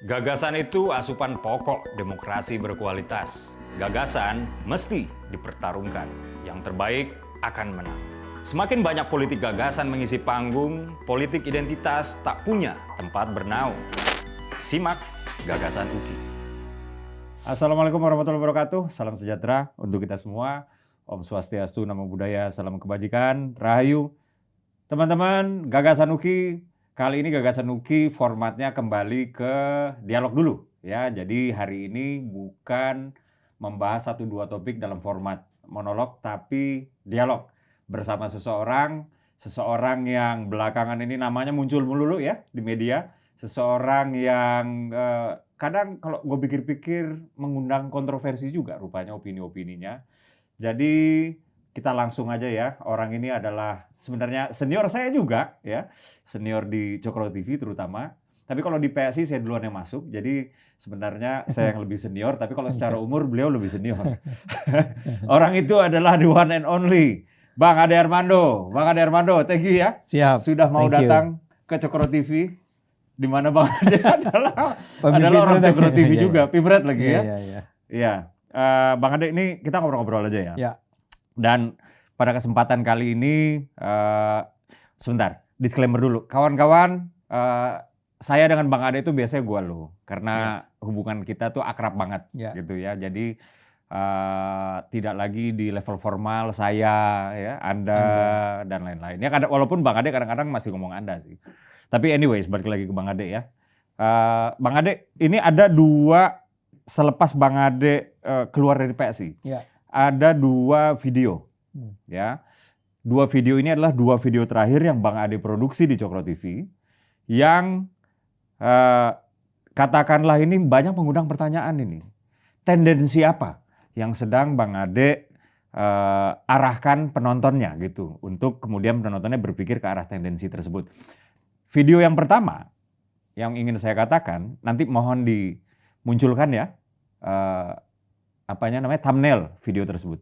Gagasan itu asupan pokok demokrasi berkualitas. Gagasan mesti dipertarungkan. Yang terbaik akan menang. Semakin banyak politik gagasan mengisi panggung, politik identitas tak punya tempat bernaung. Simak Gagasan UKI. Assalamualaikum warahmatullahi wabarakatuh. Salam sejahtera untuk kita semua. Om Swastiastu, Namo Buddhaya, salam kebajikan, Rahayu. Teman-teman, Gagasan UKI. Kali ini Gagasan UKI formatnya kembali ke dialog dulu ya. Jadi hari ini bukan membahas 1-2 topik dalam format monolog tapi dialog bersama seseorang yang belakangan ini namanya muncul melulu ya di media. Seseorang yang kadang kalau gue pikir-pikir mengundang kontroversi juga rupanya opini-opininya. Jadi kita langsung aja ya, orang ini adalah sebenarnya senior saya juga ya, senior di Cokro TV terutama. Tapi kalau di PSI saya duluan yang masuk, jadi sebenarnya saya yang lebih senior, tapi kalau secara umur beliau lebih senior. Orang itu adalah the one and only, Bang Ade Armando. Bang Ade Armando, thank you ya. Siap. Sudah mau datang ke Cokro TV, di mana Bang Ade adalah orang Cokro TV juga, Pimret lagi ya. Iya. Bang Ade ini kita ngobrol-ngobrol aja ya. Ya. Dan pada kesempatan kali ini, sebentar, disclaimer dulu. Kawan-kawan, saya dengan Bang Ade itu biasanya gue lo. Karena hubungan kita tuh akrab banget gitu ya. Jadi tidak lagi di level formal saya, ya, Anda dan lain-lain. Ya, walaupun Bang Ade kadang-kadang masih ngomong Anda sih. Tapi anyways, balik lagi ke Bang Ade ya. Bang Ade, ini ada selepas Bang Ade keluar dari PSI. Ya. Ada 2 video, ya. 2 video ini adalah 2 video terakhir yang Bang Ade produksi di Cokro TV, yang katakanlah ini banyak mengundang pertanyaan ini. Tendensi apa yang sedang Bang Ade arahkan penontonnya gitu, untuk kemudian penontonnya berpikir ke arah tendensi tersebut. Video yang pertama yang ingin saya katakan, nanti mohon dimunculkan ya. Thumbnail video tersebut.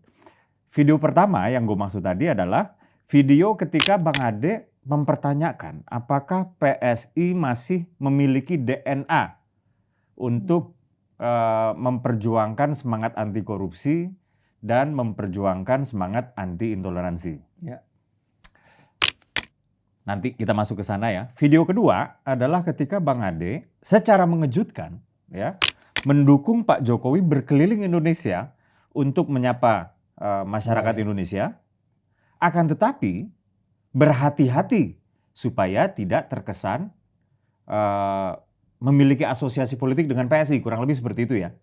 Video pertama yang gue maksud tadi adalah video ketika Bang Ade mempertanyakan apakah PSI masih memiliki DNA untuk memperjuangkan semangat anti korupsi dan memperjuangkan semangat anti intoleransi. Ya. Nanti kita masuk ke sana ya. Video kedua adalah ketika Bang Ade secara mengejutkan ya mendukung Pak Jokowi berkeliling Indonesia untuk menyapa masyarakat Indonesia, akan tetapi berhati-hati supaya tidak terkesan memiliki asosiasi politik dengan PSI, kurang lebih seperti itu ya.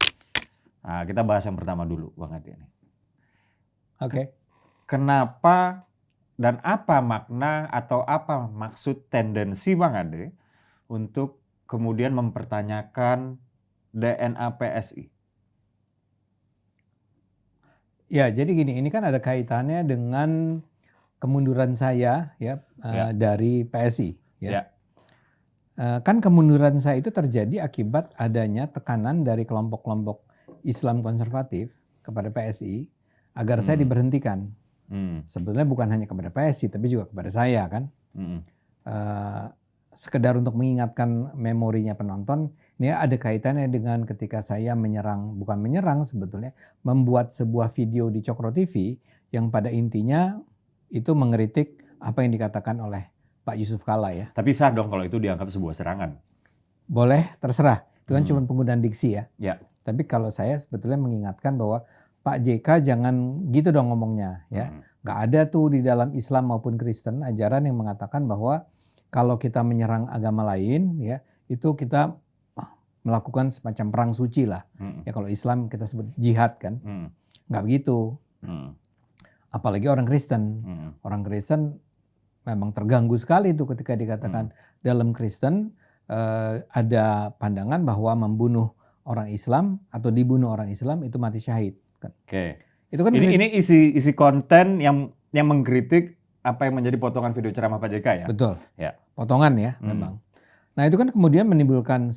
Nah, kita bahas yang pertama dulu, Bang Ade. Oke. Kenapa dan apa makna atau apa maksud tendensi Bang Ade untuk kemudian mempertanyakan DNA PSI? Ya, jadi gini, ini kan ada kaitannya dengan kemunduran saya dari PSI. Ya. Kan kemunduran saya itu terjadi akibat adanya tekanan dari kelompok-kelompok Islam konservatif kepada PSI agar saya diberhentikan. Sebetulnya bukan hanya kepada PSI, tapi juga kepada saya kan. Sekedar untuk mengingatkan memorinya penonton, ini ada kaitannya dengan ketika saya bukan menyerang sebetulnya, membuat sebuah video di Cokro TV yang pada intinya itu mengkritik apa yang dikatakan oleh Pak Yusuf Kalla ya. Tapi sah dong kalau itu dianggap sebuah serangan. Boleh, terserah. Itu kan cuma penggunaan diksi ya. Ya. Tapi kalau saya sebetulnya mengingatkan bahwa Pak JK jangan gitu dong ngomongnya ya. Gak ada tuh di dalam Islam maupun Kristen ajaran yang mengatakan bahwa kalau kita menyerang agama lain ya, itu kita melakukan semacam perang suci lah. Ya kalau Islam kita sebut jihad kan. Nggak begitu. Apalagi orang Kristen. Orang Kristen memang terganggu sekali itu ketika dikatakan dalam Kristen ada pandangan bahwa membunuh orang Islam atau dibunuh orang Islam itu mati syahid. Kan. Oke. Itu kan ini isi konten yang mengkritik apa yang menjadi potongan video ceramah Pak JK ya? Betul. Ya. Potongan ya memang. Nah itu kan kemudian menimbulkan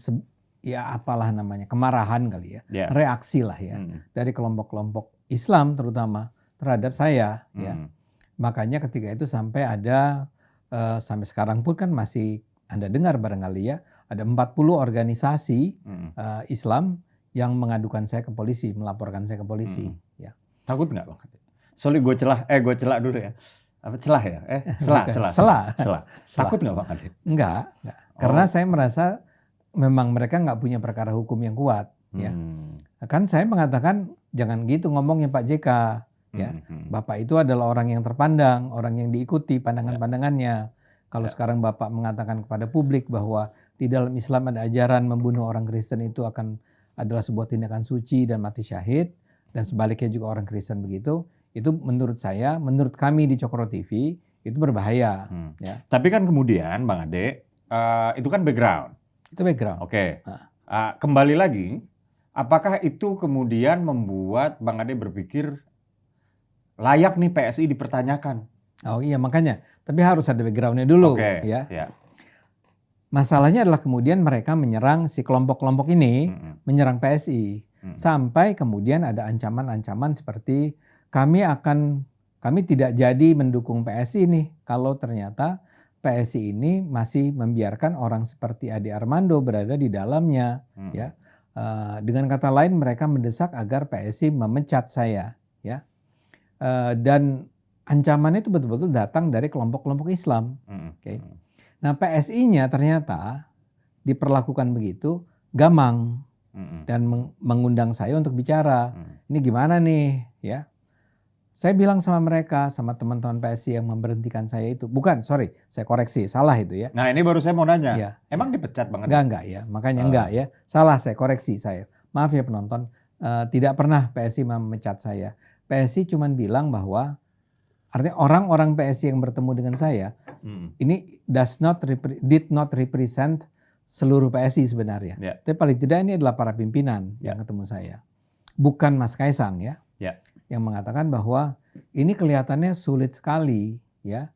kemarahan kali ya. Reaksi lah ya dari kelompok-kelompok Islam terutama terhadap saya ya. Makanya ketika itu sampai ada sampai sekarang pun kan masih Anda dengar barangkali ya, ada 40 organisasi Islam yang mengadukan saya ke polisi, melaporkan saya ke polisi. Ya. Takut nggak Bang Ade? Sorry gue celak dulu ya. Apa celah ya? Sela. Takut nggak Bang Ade? Enggak. Karena saya merasa memang mereka nggak punya perkara hukum yang kuat. Ya. Kan saya mengatakan jangan gitu ngomongnya Pak JK. Ya. Bapak itu adalah orang yang terpandang, orang yang diikuti pandangan-pandangannya. Kalau sekarang Bapak mengatakan kepada publik bahwa di dalam Islam ada ajaran membunuh orang Kristen itu adalah sebuah tindakan suci dan mati syahid, dan sebaliknya juga orang Kristen begitu, itu menurut saya, menurut kami di Cokro TV itu berbahaya. Ya. Tapi kan kemudian Bang Ade, itu kan background. Itu background. Oke. Kembali lagi, apakah itu kemudian membuat Bang Ade berpikir layak nih PSI dipertanyakan? Oh iya, makanya. Tapi harus ada backgroundnya dulu. Ya. Masalahnya adalah kemudian mereka menyerang si kelompok-kelompok ini, menyerang PSI. Sampai kemudian ada ancaman-ancaman seperti kami tidak jadi mendukung PSI nih kalau ternyata PSI ini masih membiarkan orang seperti Ade Armando berada di dalamnya. Ya. Dengan kata lain mereka mendesak agar PSI memecat saya. Ya. Dan ancamannya itu betul-betul datang dari kelompok-kelompok Islam. Okay. Nah PSI-nya ternyata diperlakukan begitu gamang dan mengundang saya untuk bicara. Ini gimana nih? Ya, saya bilang sama mereka, sama teman-teman PSI yang memberhentikan saya itu, saya koreksi, salah itu ya. Nah ini baru saya mau nanya, emang dipecat Bang Ade? Enggak ya, makanya enggak ya, salah saya koreksi saya. Maaf ya penonton, tidak pernah PSI memecat saya. PSI cuma bilang bahwa artinya orang-orang PSI yang bertemu dengan saya ini did not represent seluruh PSI sebenarnya. Tapi paling tidak ini adalah para pimpinan yang ketemu saya. Bukan Mas Kaisang ya. Yang mengatakan bahwa ini kelihatannya sulit sekali ya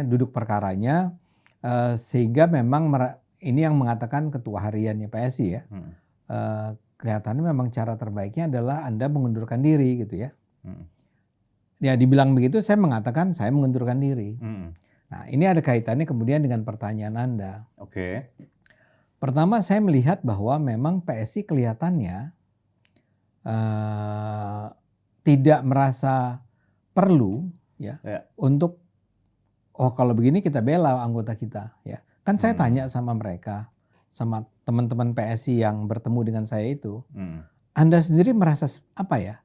duduk perkaranya sehingga memang ini yang mengatakan ketua hariannya PSI ya. Kelihatannya memang cara terbaiknya adalah Anda mengundurkan diri gitu ya. Ya dibilang begitu saya mengatakan saya mengundurkan diri. Nah ini ada kaitannya kemudian dengan pertanyaan Anda. Pertama saya melihat bahwa memang PSI kelihatannya tidak merasa perlu ya untuk kalau begini kita bela anggota kita ya. Kan saya tanya sama mereka, sama teman-teman PSI yang bertemu dengan saya itu, Anda sendiri merasa apa ya?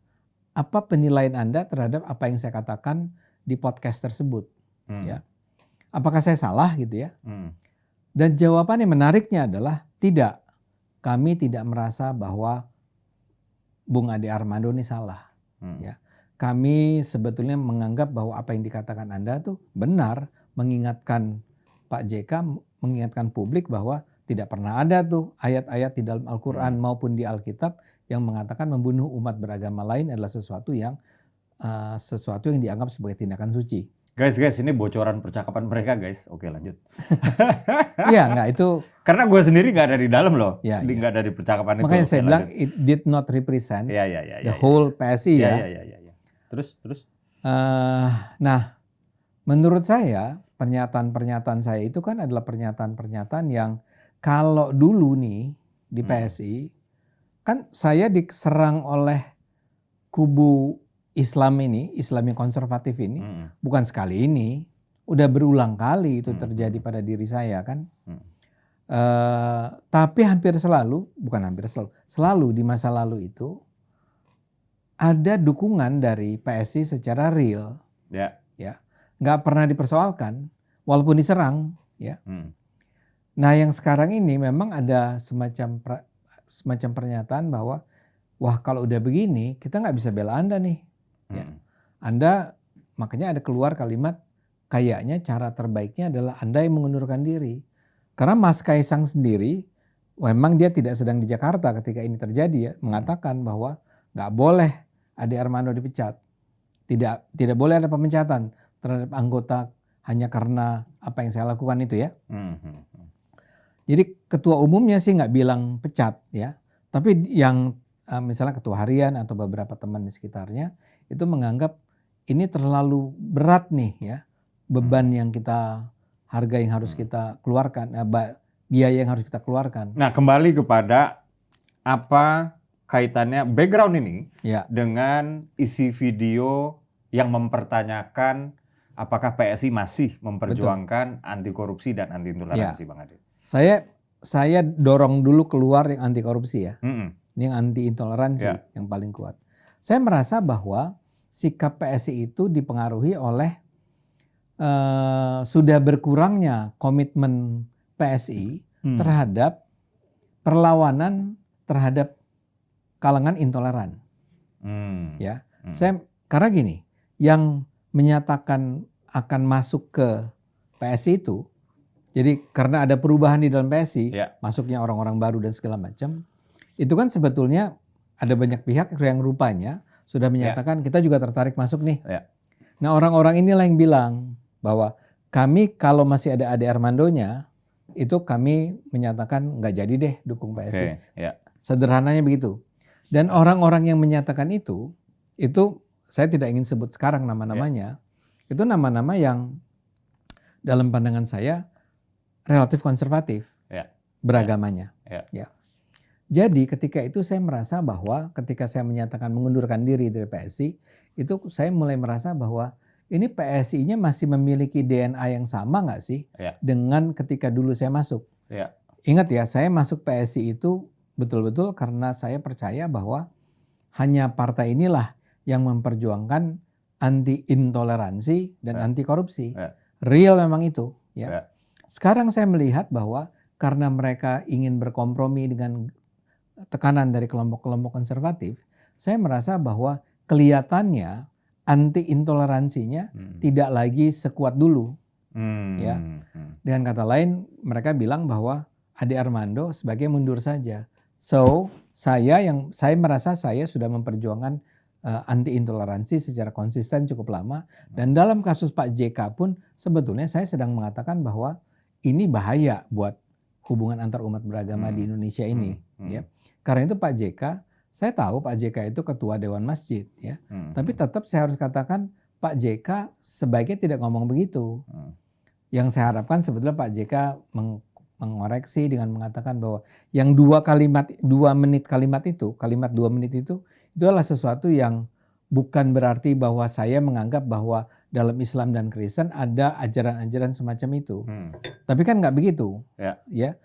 Apa penilaian Anda terhadap apa yang saya katakan di podcast tersebut? Ya. Apakah saya salah gitu ya? Dan jawaban yang menariknya adalah tidak. Kami tidak merasa bahwa Bung Ade Armando ini salah. Ya. Kami sebetulnya menganggap bahwa apa yang dikatakan Anda tuh benar, mengingatkan Pak JK, mengingatkan publik bahwa tidak pernah ada tuh ayat-ayat di dalam Al-Quran maupun di Alkitab yang mengatakan membunuh umat beragama lain adalah sesuatu yang dianggap sebagai tindakan suci. Guys, ini bocoran percakapan mereka guys. Oke lanjut. Iya enggak itu. Karena gue sendiri nggak ada di dalam loh. Nggak ada di percakapan itu. Makanya saya bilang it did not represent the whole PSI ya. Terus? Nah menurut saya pernyataan-pernyataan saya itu kan adalah pernyataan-pernyataan yang kalau dulu nih di PSI kan saya diserang oleh kubu Islam ini, Islam yang konservatif ini, bukan sekali ini, udah berulang kali itu terjadi pada diri saya kan. Tapi selalu di masa lalu itu ada dukungan dari PSI secara real, ya, nggak pernah dipersoalkan, walaupun diserang, ya. Nah yang sekarang ini memang ada semacam pernyataan bahwa wah kalau udah begini kita nggak bisa bela Anda nih. Ya. Anda makanya ada keluar kalimat kayaknya cara terbaiknya adalah Anda yang mengundurkan diri. Karena Mas Kaisang sendiri memang dia tidak sedang di Jakarta ketika ini terjadi ya, mengatakan bahwa nggak boleh Ade Armando dipecat. Tidak boleh ada pemecatan terhadap anggota hanya karena apa yang saya lakukan itu ya. Jadi ketua umumnya sih nggak bilang pecat ya, tapi yang misalnya ketua harian atau beberapa teman di sekitarnya itu menganggap ini terlalu berat nih ya, beban yang harga yang harus kita keluarkan, biaya yang harus kita keluarkan. Nah, kembali kepada apa kaitannya background ini Ya. dengan isi video yang mempertanyakan apakah PSI masih memperjuangkan anti korupsi dan anti intoleransi, Bang Ade? Saya dorong dulu keluar yang anti korupsi ya. Mm-mm. Ini yang anti intoleransi yang paling kuat. Saya merasa bahwa sikap PSI itu dipengaruhi oleh sudah berkurangnya komitmen PSI terhadap perlawanan terhadap kalangan intoleran. Ya, karena gini, yang menyatakan akan masuk ke PSI itu, jadi karena ada perubahan di dalam PSI, masuknya orang-orang baru dan segala macam, itu kan sebetulnya ada banyak pihak yang rupanya sudah menyatakan kita juga tertarik masuk nih. Nah, orang-orang inilah yang bilang bahwa kami kalau masih ada Ade Armandonya, itu kami menyatakan nggak jadi deh dukung PSI. Sederhananya begitu. Dan orang-orang yang menyatakan itu saya tidak ingin sebut sekarang nama-namanya, itu nama-nama yang dalam pandangan saya relatif konservatif beragamanya. Ya. Jadi ketika itu saya merasa bahwa ketika saya menyatakan mengundurkan diri dari PSI, itu saya mulai merasa bahwa ini PSI-nya masih memiliki DNA yang sama nggak sih dengan ketika dulu saya masuk. Ingat ya, saya masuk PSI itu betul-betul karena saya percaya bahwa hanya partai inilah yang memperjuangkan anti intoleransi dan anti korupsi. Real memang itu. Sekarang saya melihat bahwa karena mereka ingin berkompromi dengan tekanan dari kelompok-kelompok konservatif, saya merasa bahwa kelihatannya anti intoleransinya tidak lagi sekuat dulu. Dengan kata lain, mereka bilang bahwa Ade Armando sebagai mundur saja. So, saya merasa saya sudah memperjuangkan anti intoleransi secara konsisten cukup lama, dan dalam kasus Pak JK pun sebetulnya saya sedang mengatakan bahwa ini bahaya buat hubungan antar umat beragama di Indonesia ini. Ya. Karena itu Pak JK, saya tahu Pak JK itu ketua Dewan Masjid, ya. Tapi tetap saya harus katakan Pak JK sebaiknya tidak ngomong begitu. Yang saya harapkan sebetulnya Pak JK mengoreksi dengan mengatakan bahwa yang 2 menit kalimat itu adalah sesuatu yang bukan berarti bahwa saya menganggap bahwa dalam Islam dan Kristen ada ajaran-ajaran semacam itu. Tapi kan nggak begitu. Ya.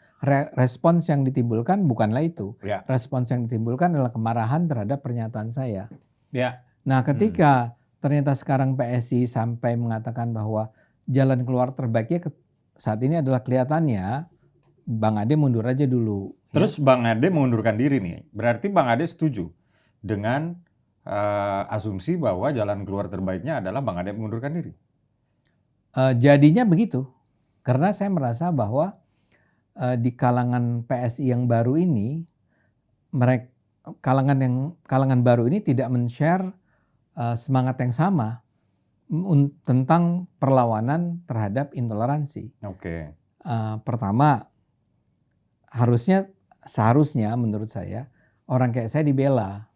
Respons yang ditimbulkan bukanlah itu. Respons yang ditimbulkan adalah kemarahan terhadap pernyataan saya. Nah, ketika ternyata sekarang PSI sampai mengatakan bahwa jalan keluar terbaiknya saat ini adalah kelihatannya Bang Ade mundur aja dulu. Terus Bang Ade mengundurkan diri nih. Berarti Bang Ade setuju dengan asumsi bahwa jalan keluar terbaiknya adalah Bang Ade mengundurkan diri? Jadinya begitu. Karena saya merasa bahwa di kalangan PSI yang baru ini, kalangan baru ini tidak men-share semangat yang sama tentang perlawanan terhadap intoleransi. Pertama, seharusnya menurut saya orang kayak saya dibela.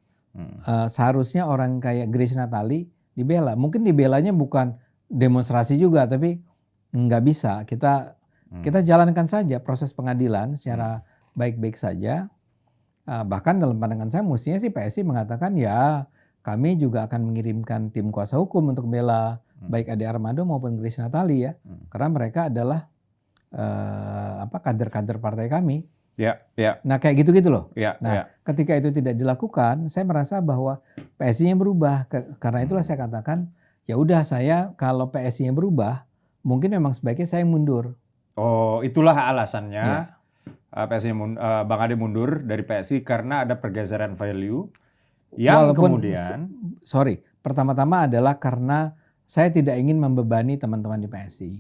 Seharusnya orang kayak Grace Natali dibela. Mungkin dibelanya bukan demonstrasi juga, tapi nggak bisa. Kita jalankan saja proses pengadilan secara baik-baik saja. Bahkan dalam pandangan saya mestinya sih PSI mengatakan ya kami juga akan mengirimkan tim kuasa hukum untuk bela baik Ade Armando maupun Grace Natali ya. Karena mereka adalah kader-kader partai kami. Nah kayak gitu-gitu loh. Ketika itu tidak dilakukan, saya merasa bahwa PSI-nya berubah. Karena itulah saya katakan, ya udah saya kalau PSI-nya berubah, mungkin memang sebaiknya saya mundur. Oh, itulah alasannya Bang Ade mundur dari PSI karena ada pergeseran value yang kemudian. Pertama-tama adalah karena saya tidak ingin membebani teman-teman di PSI.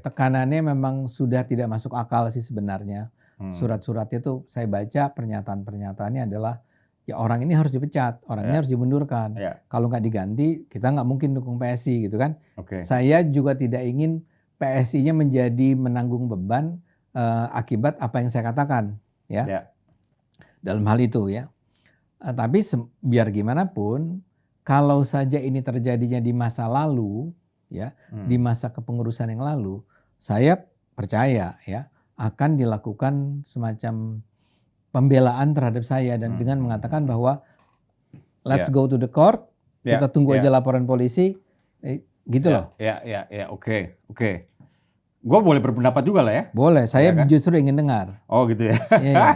Tekanannya memang sudah tidak masuk akal sih sebenarnya. Surat-suratnya tuh saya baca pernyataan-pernyataannya adalah ya orang ini harus dipecat, orang ini harus dimundurkan. Kalau nggak diganti kita nggak mungkin dukung PSI gitu kan. Saya juga tidak ingin PSI-nya menjadi menanggung beban akibat apa yang saya katakan ya. Dalam hal itu ya. Tapi biar gimana pun kalau saja ini terjadinya di masa lalu ya, di masa kepengurusan yang lalu, saya percaya ya akan dilakukan semacam pembelaan terhadap saya dan dengan mengatakan bahwa let's go to the court, kita tunggu aja laporan polisi, gitu loh. Oke. Gue boleh berpendapat juga lah ya. Boleh, saya justru ingin dengar. Oh gitu ya. Iya.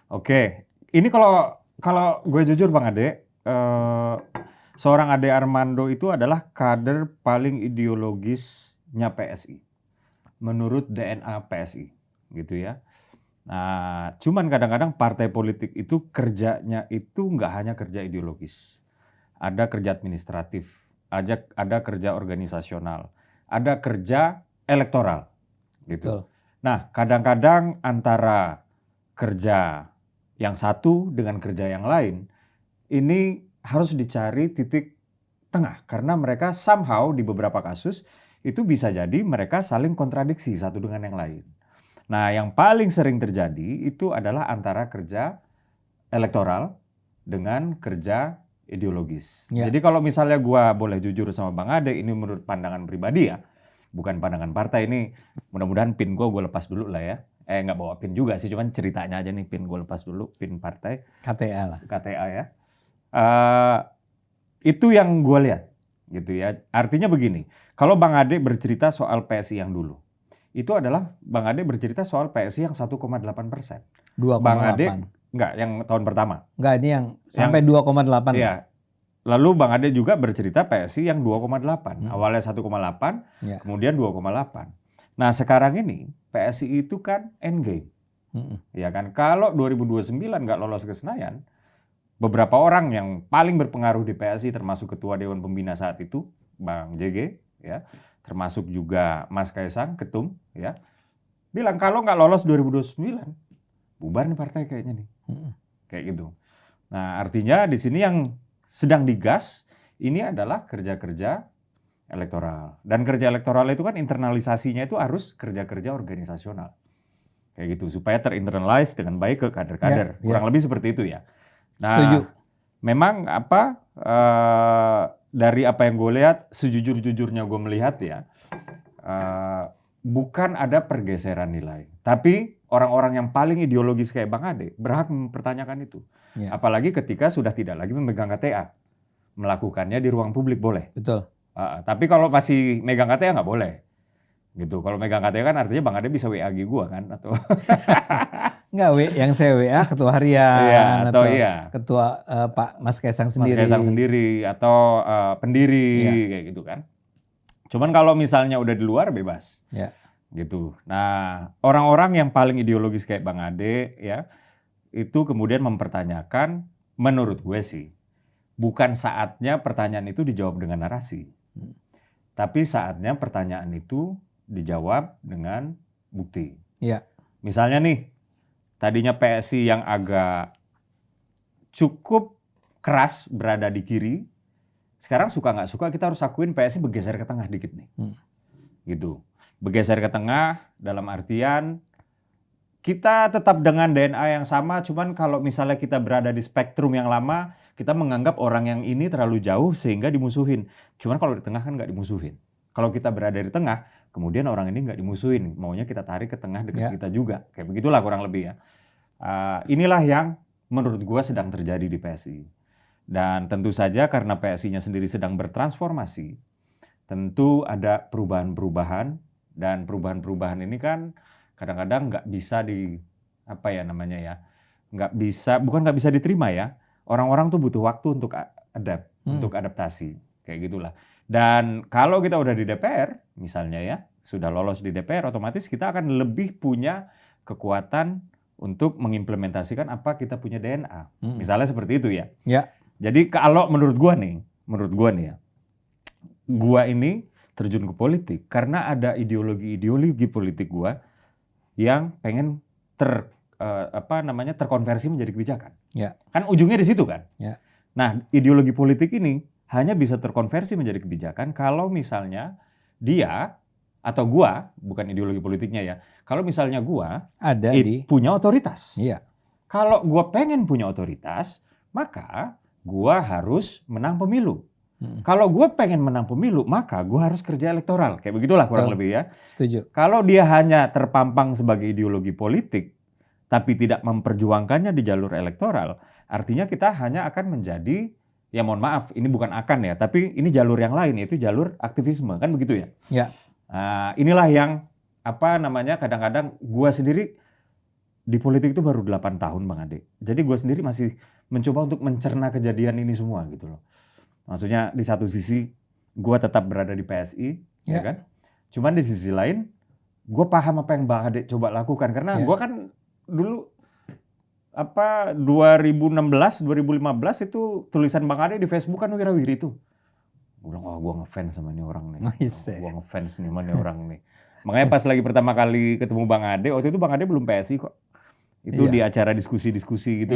Oke. Ini kalau gue jujur Bang Ade, seorang Ade Armando itu adalah kader paling ideologisnya PSI. Menurut DNA PSI, gitu ya. Nah, cuman kadang-kadang partai politik itu kerjanya itu nggak hanya kerja ideologis. Ada kerja administratif, ada kerja organisasional, ada kerja elektoral, gitu. Betul. Nah, kadang-kadang antara kerja yang satu dengan kerja yang lain, ini harus dicari titik tengah. Karena mereka somehow di beberapa kasus, itu bisa jadi mereka saling kontradiksi satu dengan yang lain. Nah, yang paling sering terjadi itu adalah antara kerja elektoral dengan kerja ideologis. Ya. Jadi kalau misalnya gua boleh jujur sama Bang Ade, ini menurut pandangan pribadi ya, bukan pandangan partai ini. Mudah-mudahan pin gue lepas dulu lah ya. Nggak bawa pin juga sih, cuman ceritanya aja nih pin gue lepas dulu, pin partai. KTA lah. KTA ya. Itu yang gue lihat, gitu ya. Artinya begini, kalau Bang Ade bercerita soal PSI yang dulu, itu adalah Bang Ade bercerita soal PSI yang 1,8%. 2,8. Bang Ade enggak, yang tahun pertama. Enggak, ini yang sampai 2,8. Iya. Lalu Bang Ade juga bercerita PSI yang 2,8. Awalnya 1,8, kemudian 2,8. Nah, sekarang ini PSI itu kan endgame. Ya kan, kalau 2029 nggak lolos ke Senayan, beberapa orang yang paling berpengaruh di PSI termasuk Ketua Dewan Pembina saat itu, Bang JG, ya, termasuk juga Mas Kaisang, Ketum, ya, bilang kalau nggak lolos 2029, bubar nih partai kayaknya nih, kayak gitu. Nah, artinya di sini yang sedang digas ini adalah kerja-kerja elektoral. Dan kerja elektoral itu kan internalisasinya itu harus kerja-kerja organisasional, kayak gitu, supaya terinternalize dengan baik ke kader-kader. Kurang lebih seperti itu ya. Nah, setuju. Memang dari apa yang gue lihat, sejujur-jujurnya gue melihat ya, bukan ada pergeseran nilai. Tapi orang-orang yang paling ideologis kayak Bang Ade berhak mempertanyakan itu. Apalagi ketika sudah tidak lagi memegang KTA. Melakukannya di ruang publik boleh. Betul. Tapi kalau masih megang KTA nggak boleh. Gitu. Kalau megang KTA kan artinya Bang Ade bisa WA gue kan, atau Enggak, yang saya WA ketua harian atau ketua Pak Mas Kaisang sendiri. Mas Kaisang sendiri atau pendiri kayak gitu kan. Cuman kalau misalnya udah di luar bebas. Gitu. Nah, orang-orang yang paling ideologis kayak Bang Ade ya, itu kemudian mempertanyakan, menurut gue sih, bukan saatnya pertanyaan itu dijawab dengan narasi. Tapi saatnya pertanyaan itu dijawab dengan bukti. Misalnya nih, tadinya PSI yang agak cukup keras berada di kiri, sekarang suka nggak suka kita harus akuin PSI bergeser ke tengah dikit nih. Gitu. Bergeser ke tengah dalam artian kita tetap dengan DNA yang sama, cuman kalau misalnya kita berada di spektrum yang lama, kita menganggap orang yang ini terlalu jauh sehingga dimusuhin. Cuman kalau di tengah kan nggak dimusuhin. Kalau kita berada di tengah, kemudian orang ini nggak dimusuhin, maunya kita tarik ke tengah dekat kita juga. Kayak begitulah kurang lebih ya. Inilah yang menurut gua sedang terjadi di PSI. Dan tentu saja karena PSI-nya sendiri sedang bertransformasi, tentu ada perubahan-perubahan, dan perubahan-perubahan ini kan kadang-kadang nggak bisa bukan nggak bisa diterima ya. Orang-orang tuh butuh waktu untuk untuk adaptasi, kayak gitulah. Dan kalau kita udah di DPR, misalnya ya, sudah lolos di DPR, otomatis kita akan lebih punya kekuatan untuk mengimplementasikan apa kita punya DNA. Misalnya seperti itu ya. Jadi kalau menurut gua nih ya, gua ini terjun ke politik karena ada ideologi politik gua yang pengen terkonversi menjadi kebijakan. Kan ujungnya di situ kan. Nah, ideologi politik ini hanya bisa terkonversi menjadi kebijakan kalau misalnya dia atau gua, bukan ideologi politiknya ya, kalau misalnya gua punya otoritas. Kalau gua pengen punya otoritas, maka gua harus menang pemilu. Kalau gue pengen menang pemilu, maka gue harus kerja elektoral. Kayak begitulah kurang lebih ya. Setuju. Kalau dia hanya terpampang sebagai ideologi politik, tapi tidak memperjuangkannya di jalur elektoral, artinya kita hanya akan menjadi, ya mohon maaf, ini bukan akan ya, tapi ini jalur yang lain, yaitu jalur aktivisme, kan begitu ya? Ya. Nah, inilah yang kadang-kadang gue sendiri di politik itu baru 8 tahun Bang Ade. Jadi gue sendiri masih mencoba untuk mencerna kejadian ini semua gitu loh. Maksudnya di satu sisi gue tetap berada di PSI, ya kan? Cuman di sisi lain gue paham apa yang Bang Ade coba lakukan. Karena gue kan dulu 2016, 2015 itu tulisan Bang Ade di Facebook kan wira-wiri itu. Gue bilang, gue ngefans sama ini orang nih. Gue ngefans nih sama ini orang nih. Makanya pas lagi pertama kali ketemu Bang Ade, waktu itu Bang Ade belum PSI kok. Itu di acara diskusi-diskusi gitu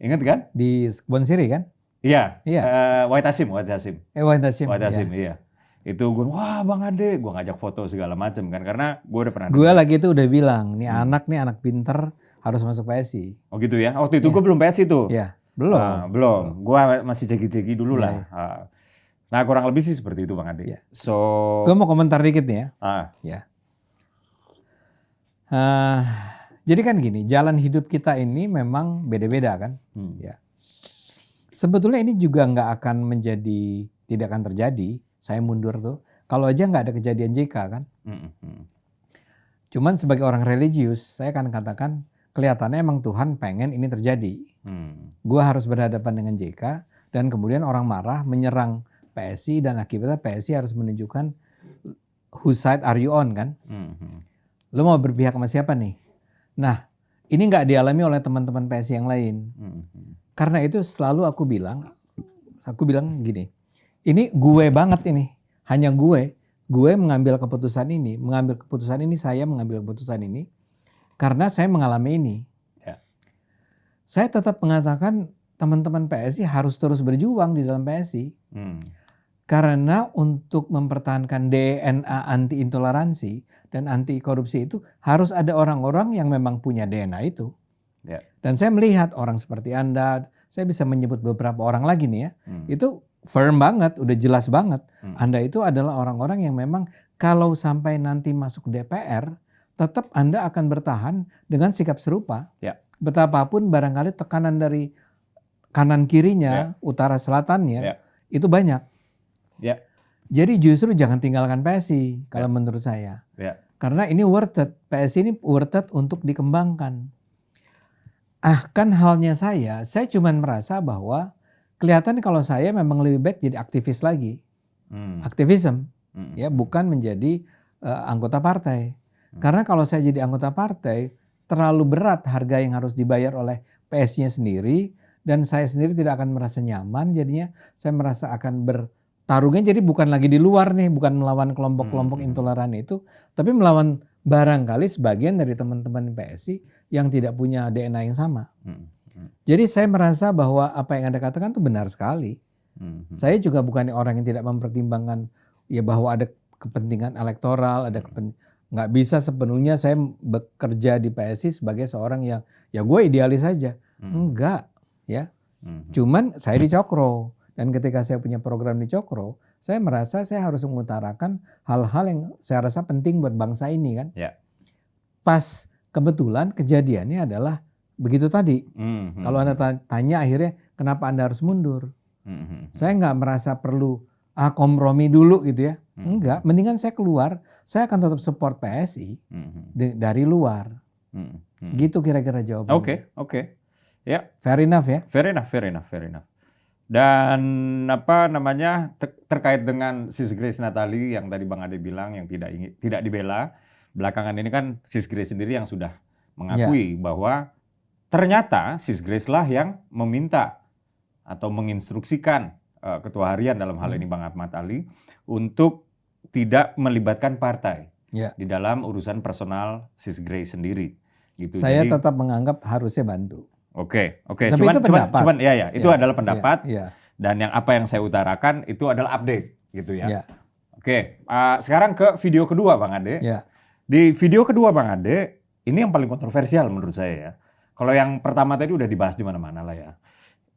Ingat kan? Di Kebon Siri kan? Iya. White Hasim. White Hasim, iya. Itu gue, wah Bang Ade, gue ngajak foto segala macam kan. Karena gue udah pernah. Gue lagi itu udah bilang, nih anak pinter harus masuk PSI. Oh gitu ya? Waktu itu gue belum PSI tuh. Iya, belum. Belum. Gue masih ceki-ceki dulu lah. Nah kurang lebih sih seperti itu Bang Ade. So, gue mau komentar dikit nih ya. Jadi kan gini, jalan hidup kita ini memang beda-beda kan. Ya. Sebetulnya ini juga nggak akan tidak akan terjadi. Saya mundur tuh. Kalau aja nggak ada kejadian JK kan. Cuman sebagai orang religius, saya akan katakan kelihatannya emang Tuhan pengen ini terjadi. Gue harus berhadapan dengan JK dan kemudian orang marah menyerang PSI dan akibatnya PSI harus menunjukkan whose side are you on kan. Lo mau berpihak sama siapa nih? Nah ini nggak dialami oleh teman-teman PSI yang lain. Karena itu selalu aku bilang gini, ini gue banget ini, hanya gue mengambil keputusan ini, saya mengambil keputusan ini karena saya mengalami ini. Saya tetap mengatakan teman-teman PSI harus terus berjuang di dalam PSI. Karena untuk mempertahankan DNA anti intoleransi dan anti korupsi itu harus ada orang-orang yang memang punya DNA itu. Dan saya melihat orang seperti Anda, saya bisa menyebut beberapa orang lagi nih ya, itu firm banget, udah jelas banget. Anda itu adalah orang-orang yang memang kalau sampai nanti masuk DPR, tetap Anda akan bertahan dengan sikap serupa. Betapapun barangkali tekanan dari kanan kirinya, utara selatannya, itu banyak. Jadi justru jangan tinggalkan PSI kalau menurut saya. Karena ini worth it, PSI ini worth it untuk dikembangkan. Kan halnya saya cuma merasa bahwa kelihatan kalau saya memang lebih baik jadi aktivis lagi. Aktivism, ya bukan menjadi anggota partai. Karena kalau saya jadi anggota partai, terlalu berat harga yang harus dibayar oleh PSI-nya sendiri. Dan saya sendiri tidak akan merasa nyaman, jadinya saya merasa akan bertarungnya jadi bukan lagi di luar nih, bukan melawan kelompok-kelompok intoleran itu, tapi melawan barangkali sebagian dari teman-teman PSI yang tidak punya DNA yang sama. Jadi saya merasa bahwa apa yang Anda katakan itu benar sekali. Saya juga bukan orang yang tidak mempertimbangkan ya bahwa ada kepentingan elektoral, nggak bisa sepenuhnya saya bekerja di PSI sebagai seorang yang ya gue idealis saja. Enggak, ya. Cuman saya di Cokro dan ketika saya punya program di Cokro, saya merasa saya harus mengutarakan hal-hal yang saya rasa penting buat bangsa ini kan. Pas kebetulan kejadiannya adalah begitu tadi. Kalau Anda tanya akhirnya kenapa Anda harus mundur? Saya nggak merasa perlu kompromi dulu gitu ya. Enggak, mendingan saya keluar, saya akan tetap support PSI dari luar. Gitu kira-kira jawabannya. Oke. Ya. Fair enough ya? Fair enough. Dan terkait dengan Sis Grace Natali yang tadi Bang Ade bilang yang tidak dibela, belakangan ini kan Sis Grace sendiri yang sudah mengakui bahwa ternyata Sis Grace lah yang meminta atau menginstruksikan ketua harian dalam hal ini Bang Ahmad Ali untuk tidak melibatkan partai di dalam urusan personal Sis Grace sendiri. Gitu. Saya tetap menganggap harusnya bantu. Oke. Tapi itu pendapat. Itu adalah pendapat. Dan yang saya utarakan itu adalah update gitu ya. Oke. Sekarang ke video kedua Bang Ade. Di video kedua Bang Ade, ini yang paling kontroversial menurut saya ya. Kalau yang pertama tadi udah dibahas di mana-mana lah ya.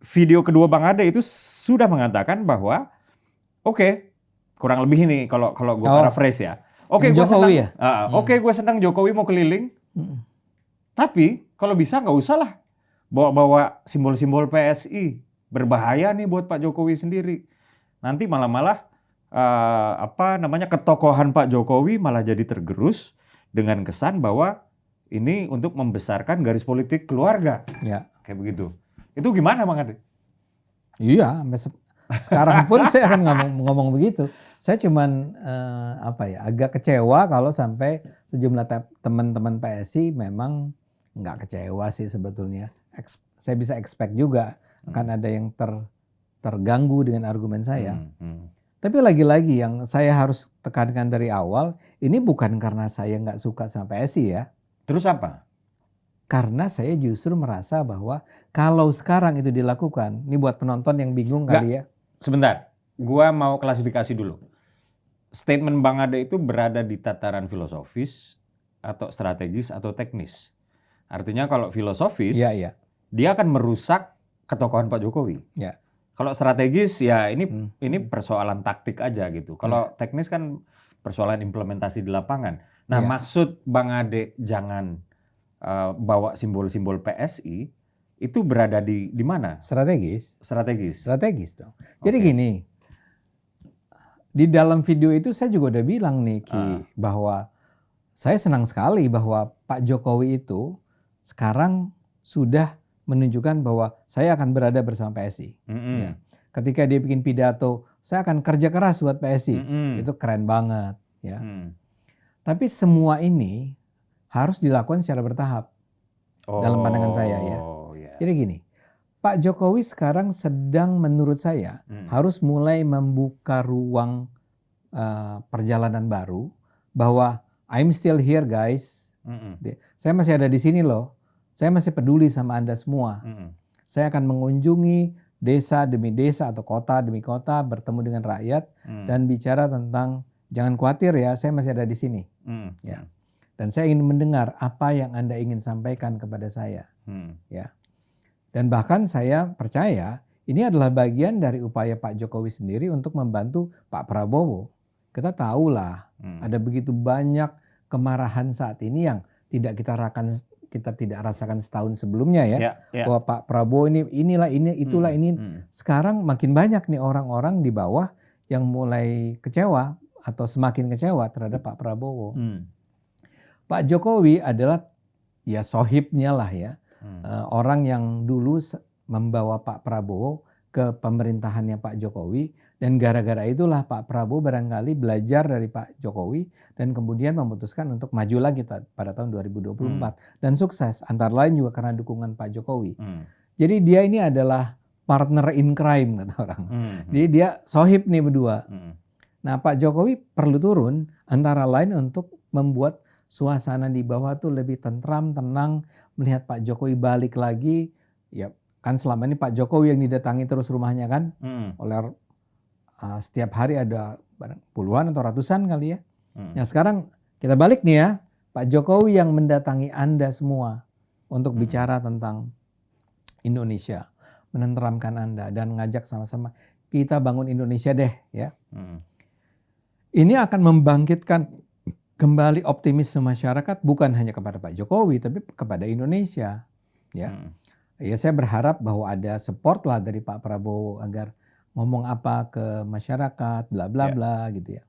Video kedua Bang Ade itu sudah mengatakan bahwa Oke, kurang lebih ini kalau gue Oh. paraphrase ya. Oke, gue Jokowi senang. Oke, gue senang Jokowi mau keliling. Mm. Tapi kalau bisa nggak usah lah bawa-bawa simbol-simbol PSI. Berbahaya nih buat Pak Jokowi sendiri. Nanti malah ketokohan Pak Jokowi malah jadi tergerus dengan kesan bahwa ini untuk membesarkan garis politik keluarga. Ya. Kayak begitu. Itu gimana Bang Ade? Iya, sampai sekarang pun saya akan ngomong begitu. Saya cuman agak kecewa kalau sampai sejumlah teman-teman PSI memang nggak kecewa sih sebetulnya. Saya bisa expect juga akan ada yang terganggu dengan argumen saya. Tapi lagi-lagi yang saya harus tekankan dari awal, ini bukan karena saya nggak suka sama PSI ya. Terus apa? Karena saya justru merasa bahwa kalau sekarang itu dilakukan, ini buat penonton yang bingung kali ya. Sebentar, gua mau klasifikasi dulu. Statement Bang Ade itu berada di tataran filosofis atau strategis atau teknis. Artinya kalau filosofis, Iya. dia akan merusak ketokohan Pak Jokowi. Ya. Kalau strategis ya ini persoalan taktik aja gitu. Kalau teknis kan persoalan implementasi di lapangan. Nah, maksud Bang Ade jangan bawa simbol-simbol PSI itu berada di mana? Strategis. Strategis Dong. Jadi gini, di dalam video itu saya juga udah bilang nih Ki, bahwa saya senang sekali bahwa Pak Jokowi itu sekarang sudah menunjukkan bahwa saya akan berada bersama PSI. Ya. Ketika dia bikin pidato, saya akan kerja keras buat PSI. Itu keren banget. Ya. Tapi semua ini harus dilakukan secara bertahap dalam pandangan saya ya. Jadi gini, Pak Jokowi sekarang sedang menurut saya harus mulai membuka ruang perjalanan baru bahwa I'm still here guys. Saya masih ada di sini loh. Saya masih peduli sama Anda semua. Saya akan mengunjungi desa demi desa atau kota demi kota, bertemu dengan rakyat dan bicara tentang jangan khawatir ya, saya masih ada di sini. Ya. Dan saya ingin mendengar apa yang Anda ingin sampaikan kepada saya. Ya. Dan bahkan saya percaya ini adalah bagian dari upaya Pak Jokowi sendiri untuk membantu Pak Prabowo. Kita tahulah ada begitu banyak kemarahan saat ini yang tidak kita tidak rasakan setahun sebelumnya ya. Bahwa Pak Prabowo itulah ini. Sekarang makin banyak nih orang-orang di bawah yang mulai kecewa atau semakin kecewa terhadap Pak Prabowo. Pak Jokowi adalah ya sohibnya lah ya. Orang yang dulu membawa Pak Prabowo ke pemerintahannya Pak Jokowi. Dan gara-gara itulah Pak Prabowo barangkali belajar dari Pak Jokowi dan kemudian memutuskan untuk maju lagi pada tahun 2024 dan sukses. Antara lain juga karena dukungan Pak Jokowi. Jadi dia ini adalah partner in crime kata orang. Jadi dia sohib nih berdua. Nah Pak Jokowi perlu turun antara lain untuk membuat suasana di bawah tuh lebih tentram, tenang, melihat Pak Jokowi balik lagi. Ya kan selama ini Pak Jokowi yang didatangi terus rumahnya kan oleh setiap hari ada puluhan atau ratusan kali ya. Nah sekarang kita balik nih ya, Pak Jokowi yang mendatangi Anda semua untuk bicara tentang Indonesia, menenteramkan Anda dan ngajak sama-sama kita bangun Indonesia deh ya. Ini akan membangkitkan kembali optimisme masyarakat bukan hanya kepada Pak Jokowi tapi kepada Indonesia ya. Ya saya berharap bahwa ada support lah dari Pak Prabowo agar ngomong apa ke masyarakat, bla bla bla gitu ya.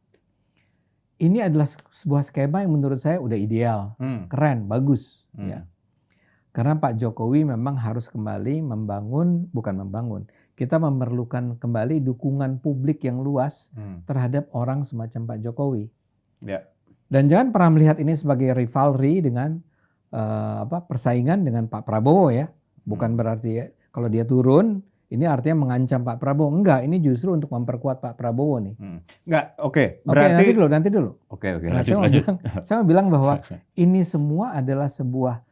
Ini adalah sebuah skema yang menurut saya udah ideal, keren, bagus ya. Karena Pak Jokowi memang harus kembali kita memerlukan kembali dukungan publik yang luas terhadap orang semacam Pak Jokowi. Dan jangan pernah melihat ini sebagai rivalry dengan persaingan dengan Pak Prabowo ya. Bukan berarti kalau dia turun ini artinya mengancam Pak Prabowo. Enggak, ini justru untuk memperkuat Pak Prabowo nih. Enggak, oke. Berarti nanti dulu. Oke, nah, saya mau bilang bahwa ini semua adalah sebuah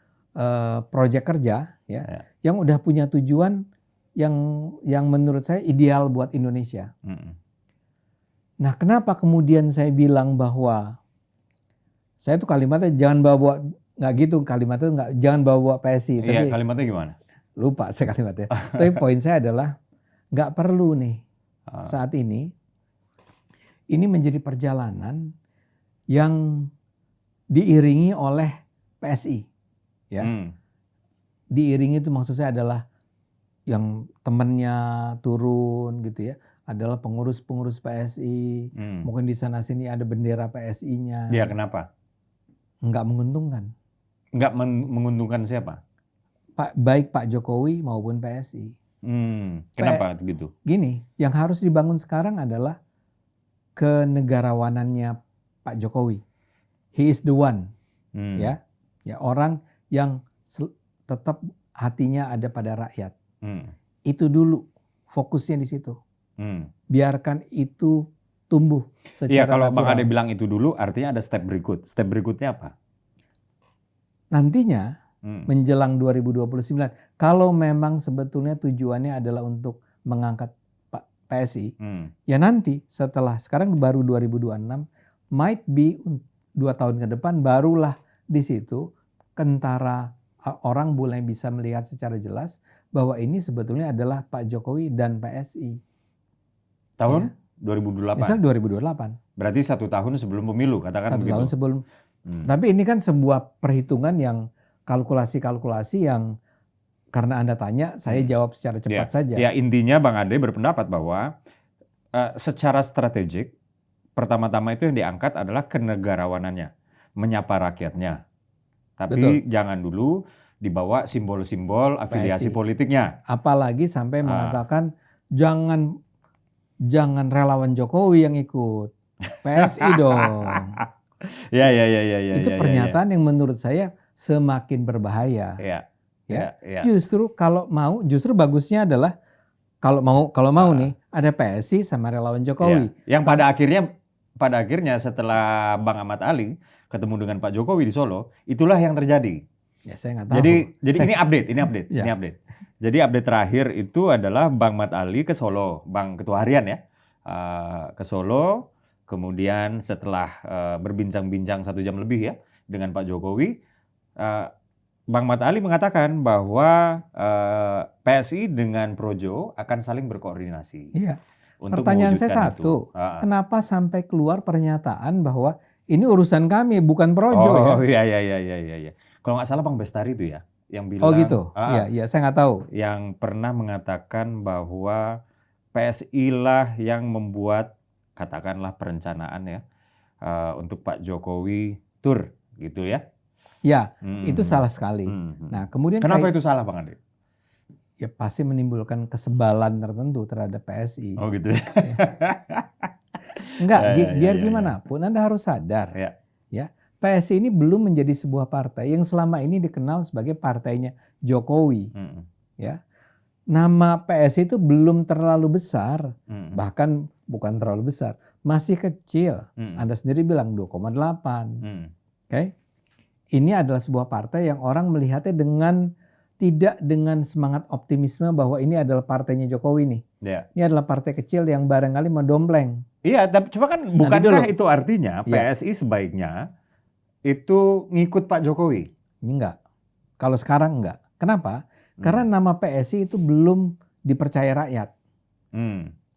proyek kerja ya, yang udah punya tujuan yang menurut saya ideal buat Indonesia. Nah, kenapa kemudian saya bilang bahwa saya tuh kalimatnya jangan bawa nggak gitu kalimatnya jangan bawa PSI. Iya, kalimatnya gimana? Lupa saya kalimatnya. Tapi poin saya adalah nggak perlu nih saat ini ini menjadi perjalanan yang diiringi oleh PSI, ya. Diiringi itu maksud saya adalah yang temannya turun gitu ya, adalah pengurus-pengurus PSI. Mungkin di sana sini ada bendera PSI-nya. Ya, kenapa? Nggak menguntungkan. Nggak menguntungkan siapa? Baik Pak Jokowi maupun PSI. Kenapa begitu? Gini, yang harus dibangun sekarang adalah kenegarawanannya Pak Jokowi. He is the one, ya orang yang tetap hatinya ada pada rakyat. Itu dulu fokusnya di situ. Biarkan itu tumbuh secara Iya, kalau natural. Bang Ade bilang itu dulu, artinya ada step berikut. Step berikutnya apa? Nantinya menjelang 2029, kalau memang sebetulnya tujuannya adalah untuk mengangkat Pak PSI, ya nanti setelah sekarang baru 2026, might be 2 tahun ke depan barulah di situ kentara orang mulai bisa melihat secara jelas bahwa ini sebetulnya adalah Pak Jokowi dan PSI. Tahun Ya. 2028. Misal 2028. Berarti 1 tahun sebelum pemilu, katakan 1 begitu. tahun sebelum. Tapi ini kan sebuah perhitungan yang kalkulasi-kalkulasi yang karena Anda tanya, saya jawab secara cepat saja. Ya, intinya Bang Ade berpendapat bahwa secara strategik, pertama-tama itu yang diangkat adalah kenegarawanannya, menyapa rakyatnya. Tapi jangan dulu dibawa simbol-simbol afiliasi PSI. politiknya. Apalagi sampai mengatakan jangan relawan Jokowi yang ikut, PSI dong. Ya. Itu pernyataan yang menurut saya semakin berbahaya. Ya. Justru justru bagusnya adalah kalau mau nih ada PSI sama relawan Jokowi. Yang pada akhirnya setelah Bang Ahmad Ali ketemu dengan Pak Jokowi di Solo, itulah yang terjadi. Ya saya nggak tahu. Jadi ini update. Ya. Ini update. Jadi update terakhir itu adalah Bang Ahmad Ali ke Solo, Bang Ketua Harian ya, ke Solo. Kemudian setelah berbincang-bincang 1 jam lebih ya dengan Pak Jokowi, Bang Ahmad Ali mengatakan bahwa PSI dengan Projo akan saling berkoordinasi. Iya. Untuk Pertanyaan saya mewujudkan satu, itu. kenapa sampai keluar pernyataan bahwa ini urusan kami bukan Projo ya? Iya. Kalau nggak salah Bang Bestari itu ya yang bilang. Oh gitu. Iya, saya nggak tahu. Yang pernah mengatakan bahwa PSI lah yang membuat katakanlah perencanaan ya untuk Pak Jokowi tur gitu ya. Ya, itu salah sekali. Nah, kemudian kenapa itu salah Bang Ade? Ya pasti menimbulkan kesebalan tertentu terhadap PSI. Oh gitu ya. Enggak, biar gimana pun Anda harus sadar. Ya, PSI ini belum menjadi sebuah partai yang selama ini dikenal sebagai partainya Jokowi. Ya. Nama PSI itu belum terlalu besar, bahkan bukan terlalu besar, masih kecil. Anda sendiri bilang 2,8. Oke. Ini adalah sebuah partai yang orang melihatnya tidak dengan semangat optimisme bahwa ini adalah partainya Jokowi nih. Ini adalah partai kecil yang barangkali mendompleng. Iya, tapi cuma kan bukankah itu artinya PSI sebaiknya itu ngikut Pak Jokowi? Enggak. Kalau sekarang enggak. Kenapa? Karena nama PSI itu belum dipercaya rakyat.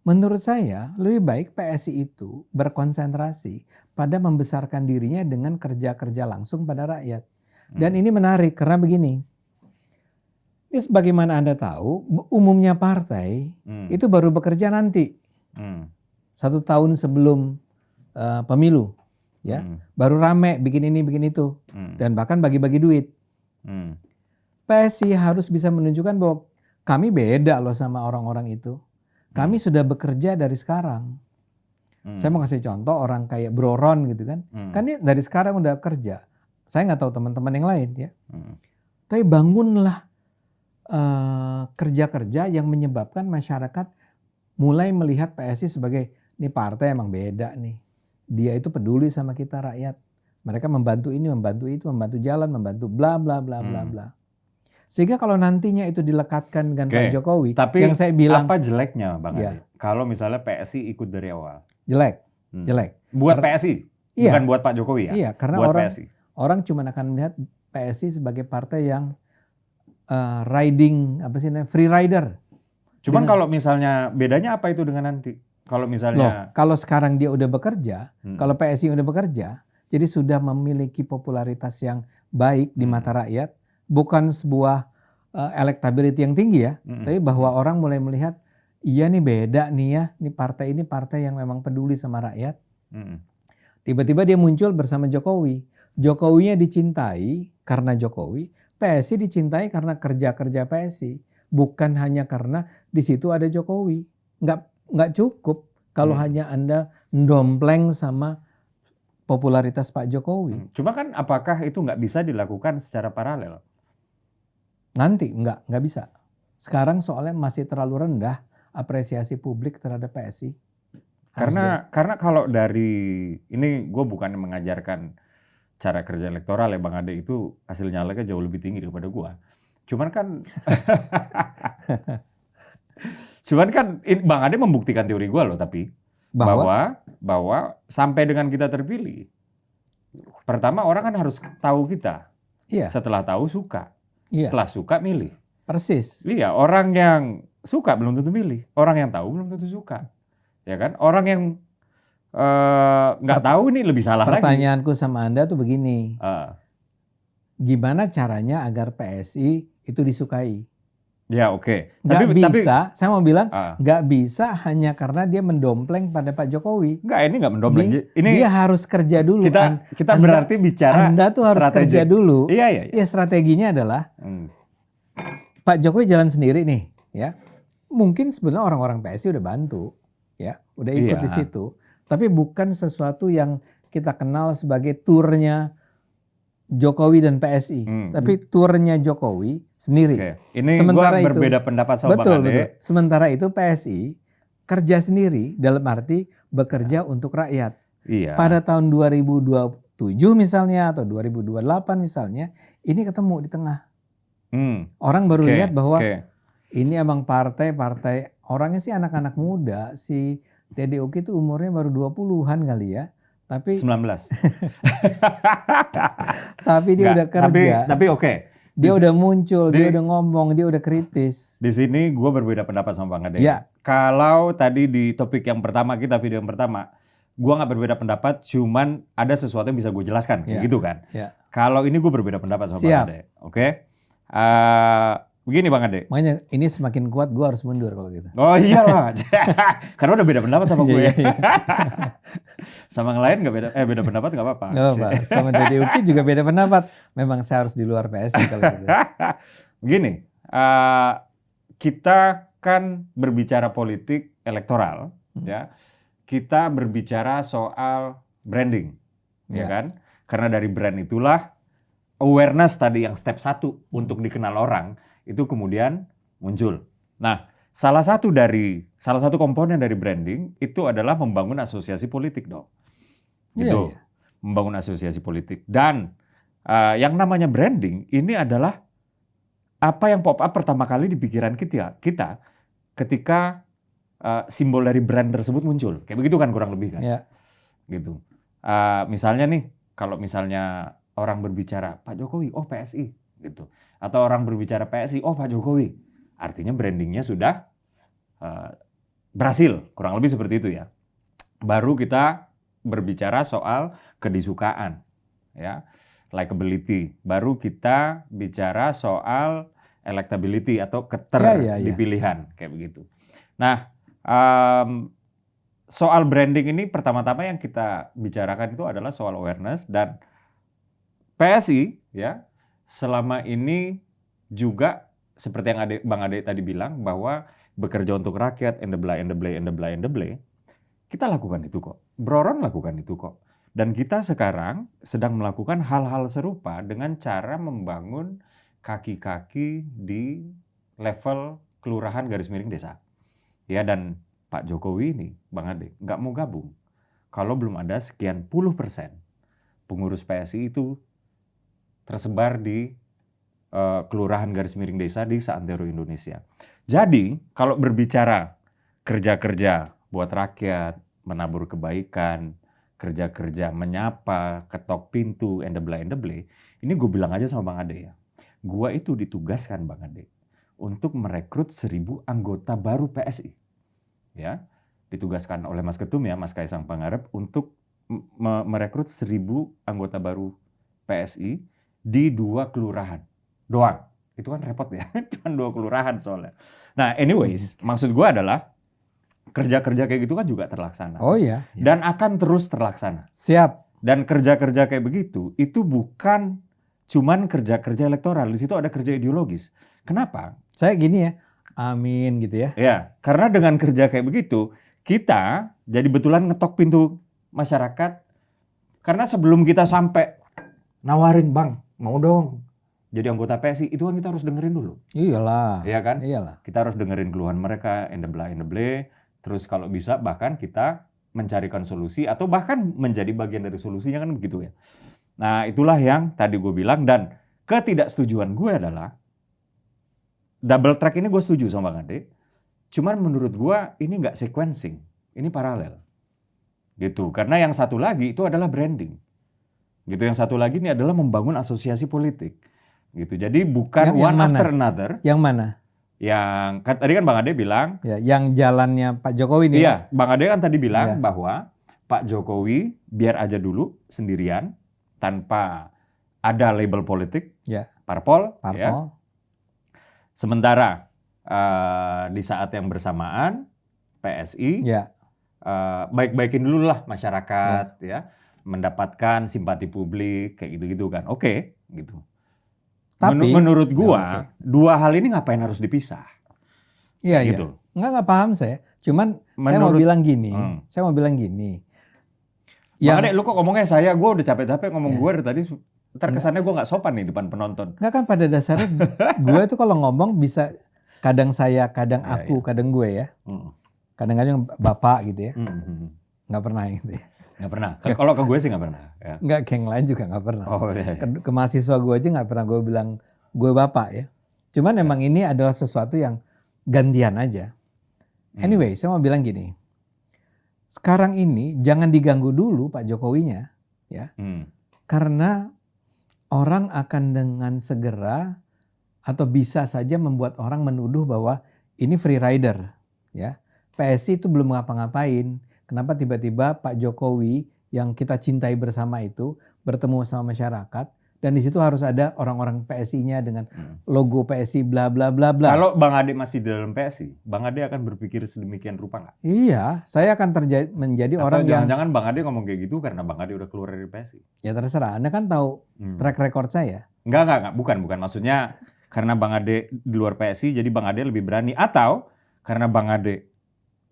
Menurut saya lebih baik PSI itu berkonsentrasi pada membesarkan dirinya dengan kerja-kerja langsung pada rakyat. Dan ini menarik karena begini. Ini sebagaimana Anda tahu, umumnya partai itu baru bekerja nanti. 1 tahun sebelum pemilu. Ya, baru rame bikin ini bikin itu. Dan bahkan bagi-bagi duit. PSI harus bisa menunjukkan bahwa kami beda loh sama orang-orang itu. Kami sudah bekerja dari sekarang. Saya mau kasih contoh orang kayak Bro Ron gitu kan. Kan dia dari sekarang udah kerja. Saya nggak tahu teman-teman yang lain ya. Tapi bangunlah kerja-kerja yang menyebabkan masyarakat mulai melihat PSI sebagai ini partai emang beda nih. Dia itu peduli sama kita rakyat. Mereka membantu ini, membantu itu, membantu jalan, membantu bla bla bla bla bla. Sehingga kalau nantinya itu dilekatkan dengan Pak Jokowi, tapi yang saya bilang apa jeleknya Bang Ade? Kalau misalnya PSI ikut dari awal. Jelek. Buat PSI, bukan buat Pak Jokowi ya? Iya, karena buat orang cuma akan melihat PSI sebagai partai yang free rider. Cuman kalau misalnya bedanya apa itu dengan nanti? Kalau Loh, misalnya kalau sekarang dia udah bekerja, Hmm. kalau PSI udah bekerja, jadi sudah memiliki popularitas yang baik di mata rakyat, bukan sebuah elektabilitas yang tinggi ya, tapi bahwa orang mulai melihat, iya nih beda nih ya, ini partai yang memang peduli sama rakyat. Tiba-tiba dia muncul bersama Jokowi. Jokowinya dicintai karena Jokowi, PSI dicintai karena kerja-kerja PSI, bukan hanya karena di situ ada Jokowi. Nggak cukup kalau hanya Anda ndompleng sama popularitas Pak Jokowi. Cuma kan apakah itu nggak bisa dilakukan secara paralel? Nanti nggak bisa. Sekarang soalnya masih terlalu rendah apresiasi publik terhadap PSI. Karena kalau dari ini gue bukan mengajarkan cara kerja elektoral ya Bang Ade, itu hasil nyaleknya jauh lebih tinggi daripada gue. Cuman kan Bang Ade membuktikan teori gue loh, tapi bahwa sampai dengan kita terpilih, pertama orang kan harus tahu kita. Iya. Setelah tahu suka. Iya. Setelah suka milih. Persis. Iya, orang yang suka belum tentu milih. Orang yang tahu belum tentu suka. Ya kan? Orang yang nggak tahu ini lebih salah lagi. Pertanyaanku sama Anda tuh begini. Gimana caranya agar PSI itu disukai? Ya oke. Nggak bisa, saya mau bilang nggak bisa hanya karena dia mendompleng pada Pak Jokowi. Nggak, ini nggak mendompleng. Dia harus kerja dulu. Kita berarti bicara Anda tuh harus kerja dulu. Iya. Ya, strateginya adalah Pak Jokowi jalan sendiri nih, ya. Mungkin sebenarnya orang-orang PSI udah bantu, ya, udah ikut di situ. Tapi bukan sesuatu yang kita kenal sebagai turnya Jokowi dan PSI, tapi turnya Jokowi sendiri. Oke. Ini sementara gua berbeda pendapat sama Bang Ade. Betul. Sementara itu PSI kerja sendiri dalam arti bekerja untuk rakyat. Iya. Pada tahun 2027 misalnya atau 2028 misalnya, ini ketemu di tengah. Orang baru lihat bahwa ini emang partai orangnya sih anak-anak muda, si Dede Uki itu umurnya baru 20-an kali ya. Tapi 19. Tapi dia udah kerja. Tapi oke. Dia udah muncul, dia udah ngomong, dia udah kritis. Di sini gue berbeda pendapat sama Bang Ade. Ya. Kalau tadi di topik yang pertama kita, video yang pertama, gue nggak berbeda pendapat, cuman ada sesuatu yang bisa gue jelaskan, kayak gitu kan. Ya. Kalau ini gue berbeda pendapat sama Bang Ade. Oke. Begini Bang Ade. Makanya ini semakin kuat gue harus mundur kalau gitu. Oh iyalah. Karena udah beda pendapat sama gue. Sama yang lain nggak beda pendapat nggak apa-apa. Nggak apa-apa. Sama Dede Uki juga beda pendapat. Memang saya harus di luar PSI kalau gitu. Begini, kita kan berbicara politik elektoral, ya. Kita berbicara soal branding, ya kan? Karena dari brand itulah awareness tadi yang step 1 untuk dikenal orang itu kemudian muncul. Nah, salah satu komponen dari branding itu adalah membangun asosiasi politik dong. Gitu. Iya. Membangun asosiasi politik. Dan yang namanya branding ini adalah apa yang pop up pertama kali di pikiran kita ketika simbol dari brand tersebut muncul. Kayak begitu kan kurang lebih kan. Ya. Gitu. Misalnya nih, kalau misalnya orang berbicara Pak Jokowi, oh PSI gitu. Atau orang berbicara PSI, oh Pak Jokowi. Artinya brandingnya sudah berhasil, kurang lebih seperti itu ya. Baru kita berbicara soal kedisukaan, ya, likability. Baru kita bicara soal electability atau dipilihan, kayak begitu. Nah, soal branding ini pertama-tama yang kita bicarakan itu adalah soal awareness, dan PSI ya selama ini juga seperti yang Bang Ade tadi bilang bahwa bekerja untuk rakyat, kita lakukan itu kok. Broron lakukan itu kok. Dan kita sekarang sedang melakukan hal-hal serupa dengan cara membangun kaki-kaki di level kelurahan / desa. Ya, dan Pak Jokowi ini, Bang Ade, nggak mau gabung kalau belum ada sekian puluh % pengurus PSI itu tersebar di kelurahan / desa di seantero Indonesia. Jadi kalau berbicara kerja-kerja buat rakyat, menabur kebaikan, kerja-kerja menyapa, ketok pintu, ini gue bilang aja sama Bang Ade ya. Gue itu ditugaskan Bang Ade untuk merekrut 1.000 anggota baru PSI. Ya. ditugaskan oleh Mas Ketum ya, Mas Kaisang Pangarep untuk merekrut 1.000 anggota baru PSI di 2 kelurahan doang. Itu kan repot ya, cuma 2 kelurahan soalnya. Nah anyways, maksud gue adalah kerja-kerja kayak gitu kan juga terlaksana. Oh iya. Dan akan terus terlaksana. Siap. Dan kerja-kerja kayak begitu, itu bukan cuman kerja-kerja elektoral, di situ ada kerja ideologis. Kenapa? Saya gini ya, amin gitu ya. Ya, karena dengan kerja kayak begitu, kita jadi betulan ngetok pintu masyarakat. Karena sebelum kita sampai nawarin, Bang, mau dong jadi anggota PSI, itu kan kita harus dengerin dulu. Iyalah. Iya kan? Iyalah. Kita harus dengerin keluhan mereka, endeble. Terus kalau bisa bahkan kita mencarikan solusi atau bahkan menjadi bagian dari solusinya kan begitu ya. Nah itulah yang tadi gue bilang, dan ketidaksetujuan gue adalah double track ini gue setuju sama Bang Ade. Cuman menurut gue ini nggak sequencing, ini paralel. Gitu. Karena yang satu lagi itu adalah branding. Gitu. Yang satu lagi ini adalah membangun asosiasi politik. Gitu. Jadi bukan yang one mana? after another. Yang mana? Yang tadi kan Bang Ade bilang, Ya, yang jalannya Pak Jokowi nih. iya, Bang Ade kan tadi bilang Iya. bahwa Pak Jokowi biar aja dulu sendirian tanpa ada label politik, Ya. parpol. Ya. Parpol. Sementara di saat yang bersamaan PSI Ya. baik-baikin dulu lah masyarakat, ya, mendapatkan simpati publik kayak gitu-gitu kan. Oke, gitu. Tapi menurut gua Ya, oke. dua hal ini ngapain harus dipisah? Iya, iya. Gitu. Nggak paham saya. Cuman saya mau Menurut- bilang gini. Hmm. Saya mau bilang gini. Makanya lu kok ngomongnya saya, gua udah capek-capek ngomong Ya. gua dari tadi. Ntar kesannya gua nggak sopan nih depan penonton. Nggak kan pada dasarnya gue tuh kalau ngomong bisa kadang saya, kadang Ya, aku, kadang gue ya. Hmm. Kadang-kadang bapak gitu ya. Hmm. Nggak pernah gitu ya. Nggak pernah. Kalau ke gue sih nggak pernah. Ya. Nggak, geng lain juga nggak pernah. Oh iya. Ke mahasiswa gue aja nggak pernah gue bilang gue bapak ya. Cuman emang ini adalah sesuatu yang gantian aja. Anyway, saya mau bilang gini. Sekarang ini jangan diganggu dulu Pak Jokowinya. Ya. Hmm. Karena orang akan dengan segera atau bisa saja membuat orang menuduh bahwa ini free rider. Ya. PSI itu belum ngapa-ngapain. Kenapa tiba-tiba Pak Jokowi yang kita cintai bersama itu bertemu sama masyarakat dan di situ harus ada orang-orang PSI-nya dengan logo PSI bla bla bla bla. Kalau Bang Ade masih di dalam PSI, Bang Ade akan berpikir sedemikian rupa nggak? Iya, saya akan menjadi Atau orang yang jangan-jangan Bang Ade ngomong kayak gitu karena Bang Ade udah keluar dari PSI? ya terserah. Anda kan tahu track record saya. Enggak, bukan. Maksudnya karena Bang Ade di luar PSI, jadi Bang Ade lebih berani. Atau karena Bang Ade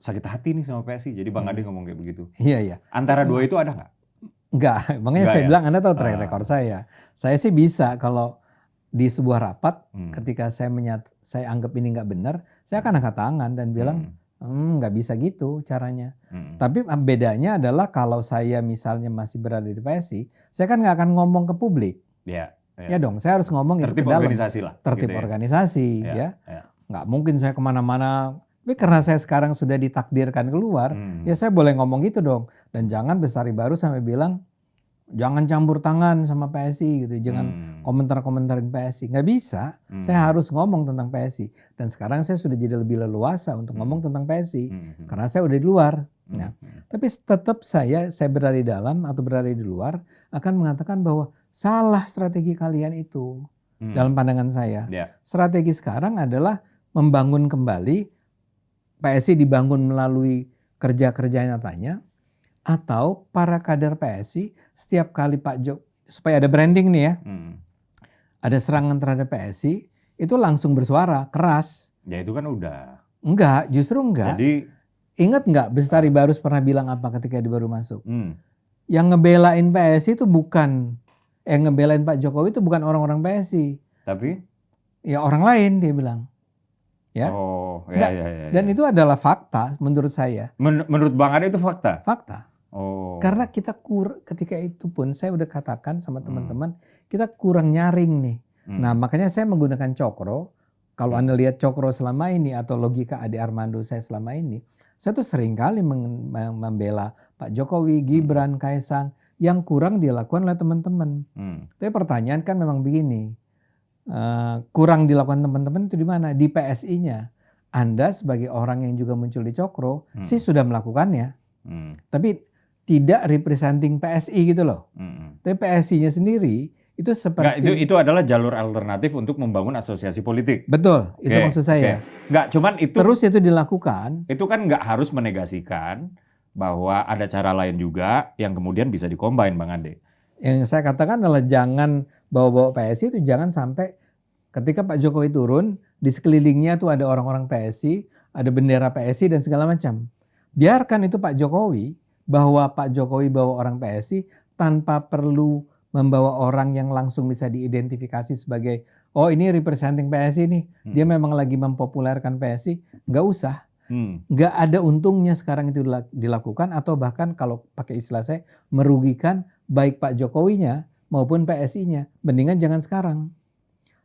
sakit hati nih sama PSI, jadi Bang Ade ngomong kayak begitu. Iya, iya. Antara dua itu ada nggak? Enggak, makanya Enggak saya ya? bilang Anda tahu track record saya. Saya sih bisa kalau di sebuah rapat ketika saya anggap ini nggak benar, saya akan angkat tangan dan bilang nggak bisa gitu caranya. Tapi bedanya adalah kalau saya misalnya masih berada di PSI, saya kan nggak akan ngomong ke publik. Ya. Ya dong, saya harus ngomong itu Tertib ke dalam. organisasi lah. Tertib gitu ya. organisasi, ya. Nggak mungkin saya kemana-mana. Tapi karena saya sekarang sudah ditakdirkan keluar, ya saya boleh ngomong gitu dong. Dan jangan Bestari Baru sampai bilang, jangan campur tangan sama PSI gitu. Jangan komentar-komentarin PSI. Nggak bisa. Saya harus ngomong tentang PSI. Dan sekarang saya sudah jadi lebih leluasa untuk ngomong tentang PSI. Karena saya udah di luar. Nah, tapi tetap saya berada di dalam atau berada di luar akan mengatakan bahwa salah strategi kalian itu. Dalam pandangan saya. Strategi sekarang adalah membangun kembali PSI dibangun melalui kerja-kerja nyatanya, atau para kader PSI setiap kali Pak Jokowi, supaya ada branding nih ya, ada serangan terhadap PSI, itu langsung bersuara keras. Ya itu kan udah. Enggak, justru enggak. Jadi ingat enggak Bestari Barus pernah bilang apa ketika dia baru masuk? Yang ngebelain PSI itu bukan, ngebelain Pak Jokowi itu bukan orang-orang PSI. Tapi? Ya orang lain dia bilang. Ya. Oh, ya. Dan itu adalah fakta menurut saya. Menurut Bang Ade itu fakta? Fakta. Oh. Karena kita ketika itu pun saya udah katakan sama teman-teman, kita kurang nyaring nih. Nah makanya saya menggunakan cokro. Kalau Anda lihat cokro selama ini atau logika Ade Armando saya selama ini, saya tuh sering kali membela Pak Jokowi, Gibran, Kaisang yang kurang dilakukan oleh teman-teman. Tapi pertanyaan kan memang begini. Kurang dilakukan teman-teman itu di mana? Di PSI-nya. Anda sebagai orang yang juga muncul di Cokro sih sudah melakukannya. Tapi tidak representing PSI gitu loh. Tapi PSI-nya sendiri itu seperti... Nggak, itu adalah jalur alternatif untuk membangun asosiasi politik. Betul, itu maksud saya. Nggak, cuman itu... Terus itu dilakukan. Itu kan nggak harus menegasikan bahwa ada cara lain juga yang kemudian bisa dikombin, Bang Ade. Yang saya katakan adalah jangan bawa-bawa PSI itu jangan sampai ketika Pak Jokowi turun, di sekelilingnya tuh ada orang-orang PSI, ada bendera PSI dan segala macam. Biarkan itu Pak Jokowi, bahwa Pak Jokowi bawa orang PSI tanpa perlu membawa orang yang langsung bisa diidentifikasi sebagai, oh ini representing PSI nih, dia memang lagi mempopulerkan PSI, nggak usah. Nggak ada untungnya sekarang itu dilakukan, atau bahkan kalau pakai istilah saya, merugikan baik Pak Jokowinya maupun PSI-nya. Mendingan jangan sekarang.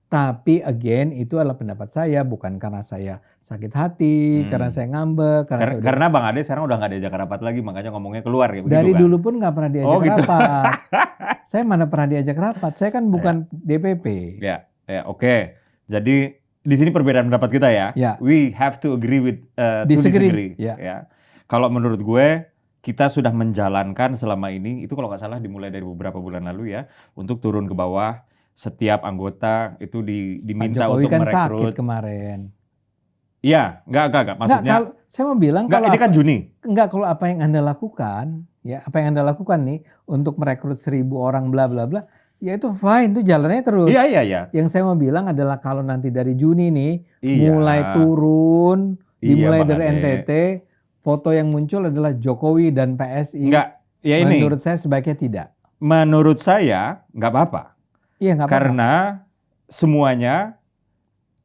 Tapi again itu adalah pendapat saya, bukan karena saya sakit hati, karena saya ngambek. Karena Bang Ade sekarang udah nggak diajak rapat lagi, makanya ngomongnya keluar kayak begitu. Dari kan? dulu pun nggak pernah diajak rapat. Saya mana pernah diajak rapat, saya kan bukan DPP. Ya, oke. Jadi di sini perbedaan pendapat kita ya. We have to agree with disagree. Ya. Kalau menurut gue, kita sudah menjalankan selama ini, itu kalau nggak salah dimulai dari beberapa bulan lalu ya, untuk turun ke bawah. Setiap anggota itu diminta untuk kan merekrut. Sakit kemarin. Iya, enggak. Maksudnya, saya mau bilang enggak, ini kan Juni. Enggak, kalau apa yang Anda lakukan, ya apa yang Anda lakukan nih untuk merekrut 1.000 orang bla bla bla, ya itu fine, itu jalannya terus. Iya. Yang saya mau bilang adalah kalau nanti dari Juni nih mulai turun, dimulai dari NTT, foto yang muncul adalah Jokowi dan PSI. Enggak, ya ini. Menurut saya sebaiknya tidak. Menurut saya nggak apa-apa. Iya, nggak apa-apa. Karena semuanya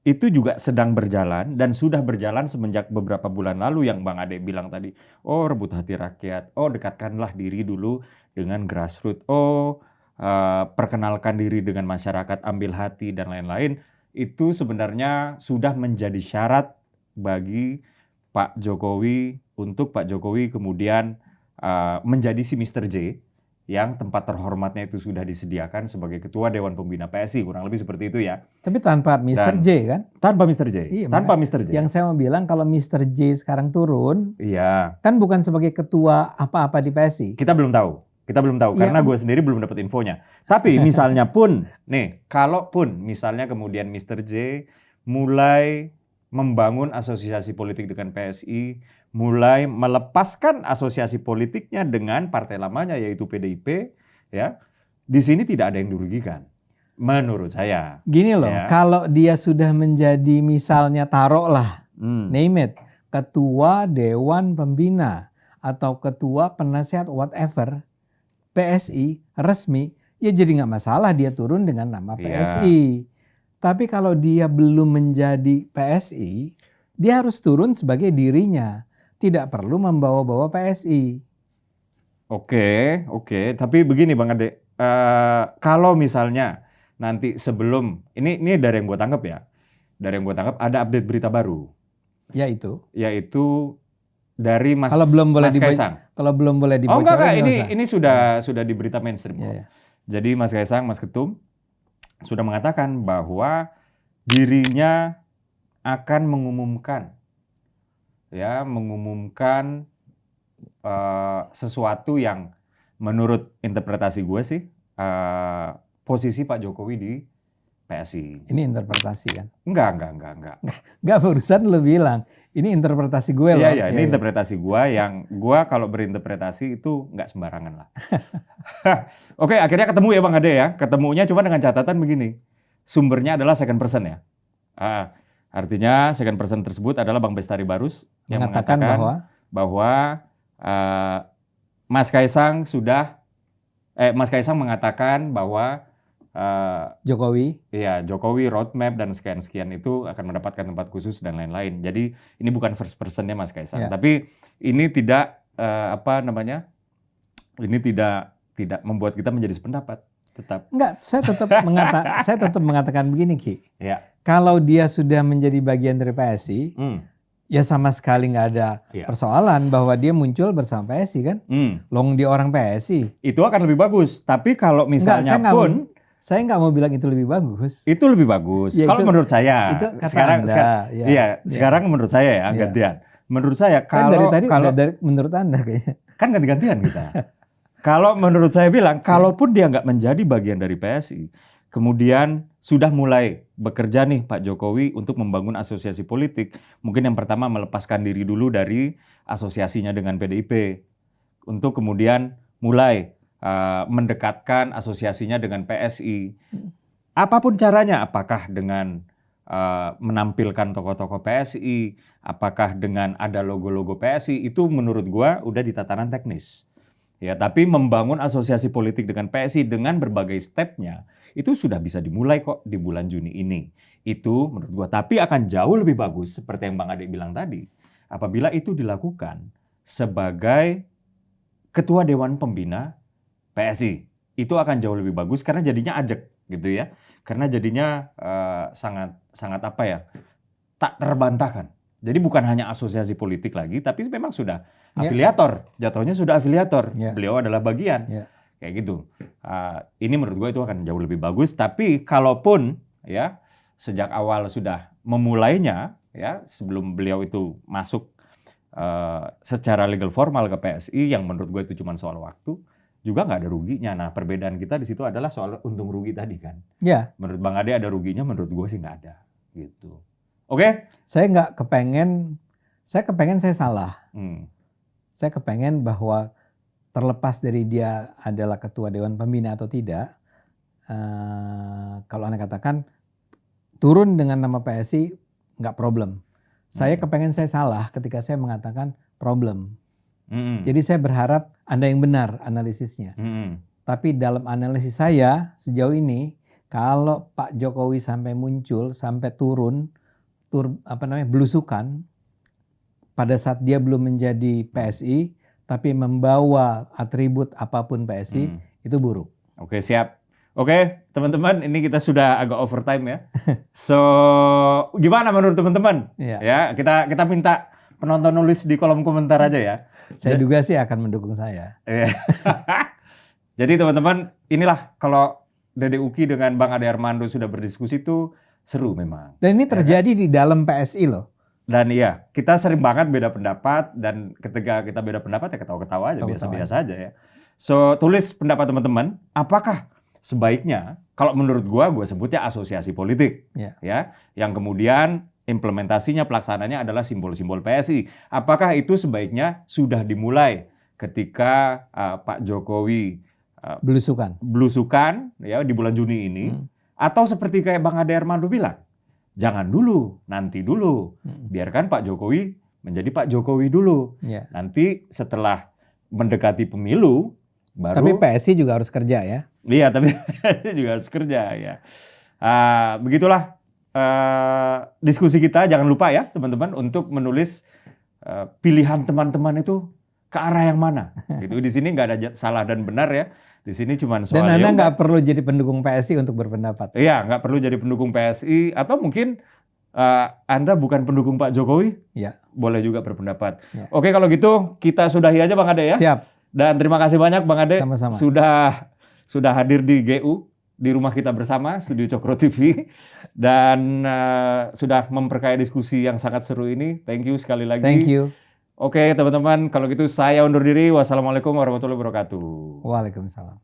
itu juga sedang berjalan dan sudah berjalan semenjak beberapa bulan lalu yang Bang Ade bilang tadi. Oh, rebut hati rakyat. Oh, dekatkanlah diri dulu dengan grassroots. Oh, perkenalkan diri dengan masyarakat, ambil hati dan lain-lain. Itu sebenarnya sudah menjadi syarat bagi Pak Jokowi untuk Pak Jokowi kemudian menjadi si Mr. J. Yang tempat terhormatnya itu sudah disediakan sebagai Ketua Dewan Pembina PSI, kurang lebih seperti itu ya. Tapi tanpa Mr. J kan? Tanpa Mr. J. Iya, tanpa Mr. J. Yang saya mau bilang kalau Mr. J sekarang turun, iya. Kan bukan sebagai ketua apa-apa di PSI. Kita belum tahu karena gue sendiri belum dapat infonya. Tapi misalnya pun, nih, kalaupun misalnya kemudian Mr. J mulai membangun asosiasi politik dengan PSI, mulai melepaskan asosiasi politiknya dengan partai lamanya yaitu PDIP, ya. Di sini tidak ada yang dirugikan. Menurut saya. Gini loh, ya. Kalau dia sudah menjadi misalnya taruhlah, name it, ketua Dewan Pembina atau ketua penasihat whatever PSI resmi, ya jadi nggak masalah dia turun dengan nama PSI. Tapi kalau dia belum menjadi PSI, dia harus turun sebagai dirinya. Tidak perlu membawa-bawa PSI. Oke. Tapi begini Bang Ade, kalau misalnya nanti sebelum, ini dari yang gue tangkap ya, ada update berita baru. Yaitu dari Mas Kaisang. Kalau belum boleh dibocorin. Oh enggak, ini sudah di berita mainstream. Yeah. Jadi Mas Kaisang, Mas Ketum sudah mengatakan bahwa dirinya akan mengumumkan sesuatu yang menurut interpretasi gue sih posisi Pak Jokowi di PSI. Ini interpretasi kan? Enggak. Enggak, barusan lo bilang ini interpretasi gue loh. Iya, ini interpretasi gue yang gue kalau berinterpretasi itu nggak sembarangan lah. Oke, akhirnya ketemu ya Bang Ade ya. Ketemunya cuma dengan catatan begini. Sumbernya adalah second person ya. Artinya second person tersebut adalah Bang Bestari Barus yang mengatakan bahwa Mas Kaisang mengatakan bahwa Jokowi roadmap dan sekian itu akan mendapatkan tempat khusus dan lain-lain. Jadi ini bukan first personnya Mas Kaisang, tapi ini tidak ini tidak membuat kita menjadi sependapat. Tetap. Enggak, saya tetap mengatakan begini Ki. Ya. Kalau dia sudah menjadi bagian dari PSI, ya sama sekali nggak ada persoalan bahwa dia muncul bersama PSI kan. Long dia orang PSI. Itu akan lebih bagus. Tapi kalau misalnya Saya nggak mau bilang itu lebih bagus. Itu lebih bagus. Ya, Kalau itu- menurut saya, itu kata sekarang, Anda, ya. iya, Ya. sekarang menurut saya ya, Ya. gantian. Menurut saya Kan dari kalau tadi kalau udah dari menurut Anda kayaknya. kan ganti-gantian kita. Kalau menurut saya bilang, kalaupun dia nggak menjadi bagian dari PSI, kemudian sudah mulai bekerja nih Pak Jokowi untuk membangun asosiasi politik, mungkin yang pertama melepaskan diri dulu dari asosiasinya dengan PDIP, untuk kemudian mulai mendekatkan asosiasinya dengan PSI. Apapun caranya, apakah dengan menampilkan tokoh-tokoh PSI, apakah dengan ada logo-logo PSI, itu menurut gua udah di tatanan teknis. Ya, tapi membangun asosiasi politik dengan PSI dengan berbagai stepnya itu sudah bisa dimulai kok di bulan Juni ini. Itu menurut gua, tapi akan jauh lebih bagus seperti yang Bang Ade bilang tadi, apabila itu dilakukan sebagai ketua Dewan Pembina PSI. Itu akan jauh lebih bagus karena jadinya ajak gitu ya. Karena jadinya sangat apa ya? Tak terbantahkan. Jadi bukan hanya asosiasi politik lagi, tapi memang sudah afiliator. Jatuhnya sudah afiliator. Beliau adalah bagian. Kayak gitu. Ini menurut gue itu akan jauh lebih bagus. Tapi kalaupun ya sejak awal sudah memulainya ya sebelum beliau itu masuk secara legal formal ke PSI, yang menurut gue itu cuma soal waktu, juga nggak ada ruginya. Nah, perbedaan kita di situ adalah soal untung rugi tadi kan. Ya. Menurut Bang Ade ada ruginya, menurut gue sih nggak ada. Gitu. Oke? Saya kepengen saya salah. Saya kepengen bahwa terlepas dari dia adalah ketua Dewan Pembina atau tidak, kalau Anda katakan turun dengan nama PSI nggak problem. Saya kepengen saya salah ketika saya mengatakan problem. Jadi saya berharap Anda yang benar analisisnya. Tapi dalam analisis saya sejauh ini, kalau Pak Jokowi sampai muncul, sampai turun, belusukan pada saat dia belum menjadi PSI, tapi membawa atribut apapun PSI, itu buruk. Oke, siap. Oke, teman-teman, ini kita sudah agak overtime ya. So, gimana menurut teman-teman? Ya, kita minta penonton nulis di kolom komentar aja ya. Saya duga sih akan mendukung saya. Jadi teman-teman, inilah kalau Dede Uki dengan Bang Ade Armando sudah berdiskusi itu seru memang. Dan ini terjadi di dalam PSI loh. Dan iya, kita sering banget beda pendapat, dan ketika kita beda pendapat ya ketawa-ketawa aja, biasa-biasa aja ya. So, tulis pendapat teman-teman, apakah sebaiknya, kalau menurut gua sebutnya asosiasi politik, ya, yang kemudian implementasinya, pelaksananya adalah simbol-simbol PSI. Apakah itu sebaiknya sudah dimulai ketika Pak Jokowi belusukan ya di bulan Juni ini, atau seperti kayak Bang Ade Armando bilang, jangan dulu, nanti dulu, biarkan Pak Jokowi menjadi Pak Jokowi dulu. Nanti setelah mendekati pemilu baru. Tapi PSI juga harus kerja ya. Iya, tapi juga harus kerja ya. Begitulah diskusi kita. Jangan lupa ya teman-teman untuk menulis pilihan teman-teman itu ke arah yang mana. Gitu. Di sini nggak ada salah dan benar ya. Di sini cuma soal. Dan Anda nggak perlu jadi pendukung PSI untuk berpendapat. Iya, nggak perlu jadi pendukung PSI, atau mungkin Anda bukan pendukung Pak Jokowi. Ya. Boleh juga berpendapat. Oke, kalau gitu kita sudahi aja Bang Ade ya. Siap. Dan terima kasih banyak Bang Ade. Sama-sama. Sudah hadir di GU, di rumah kita bersama, Studio Cokro TV, dan sudah memperkaya diskusi yang sangat seru ini. Thank you sekali lagi. Thank you. Oke teman-teman, kalau gitu saya undur diri. Wassalamualaikum warahmatullahi wabarakatuh. Waalaikumsalam.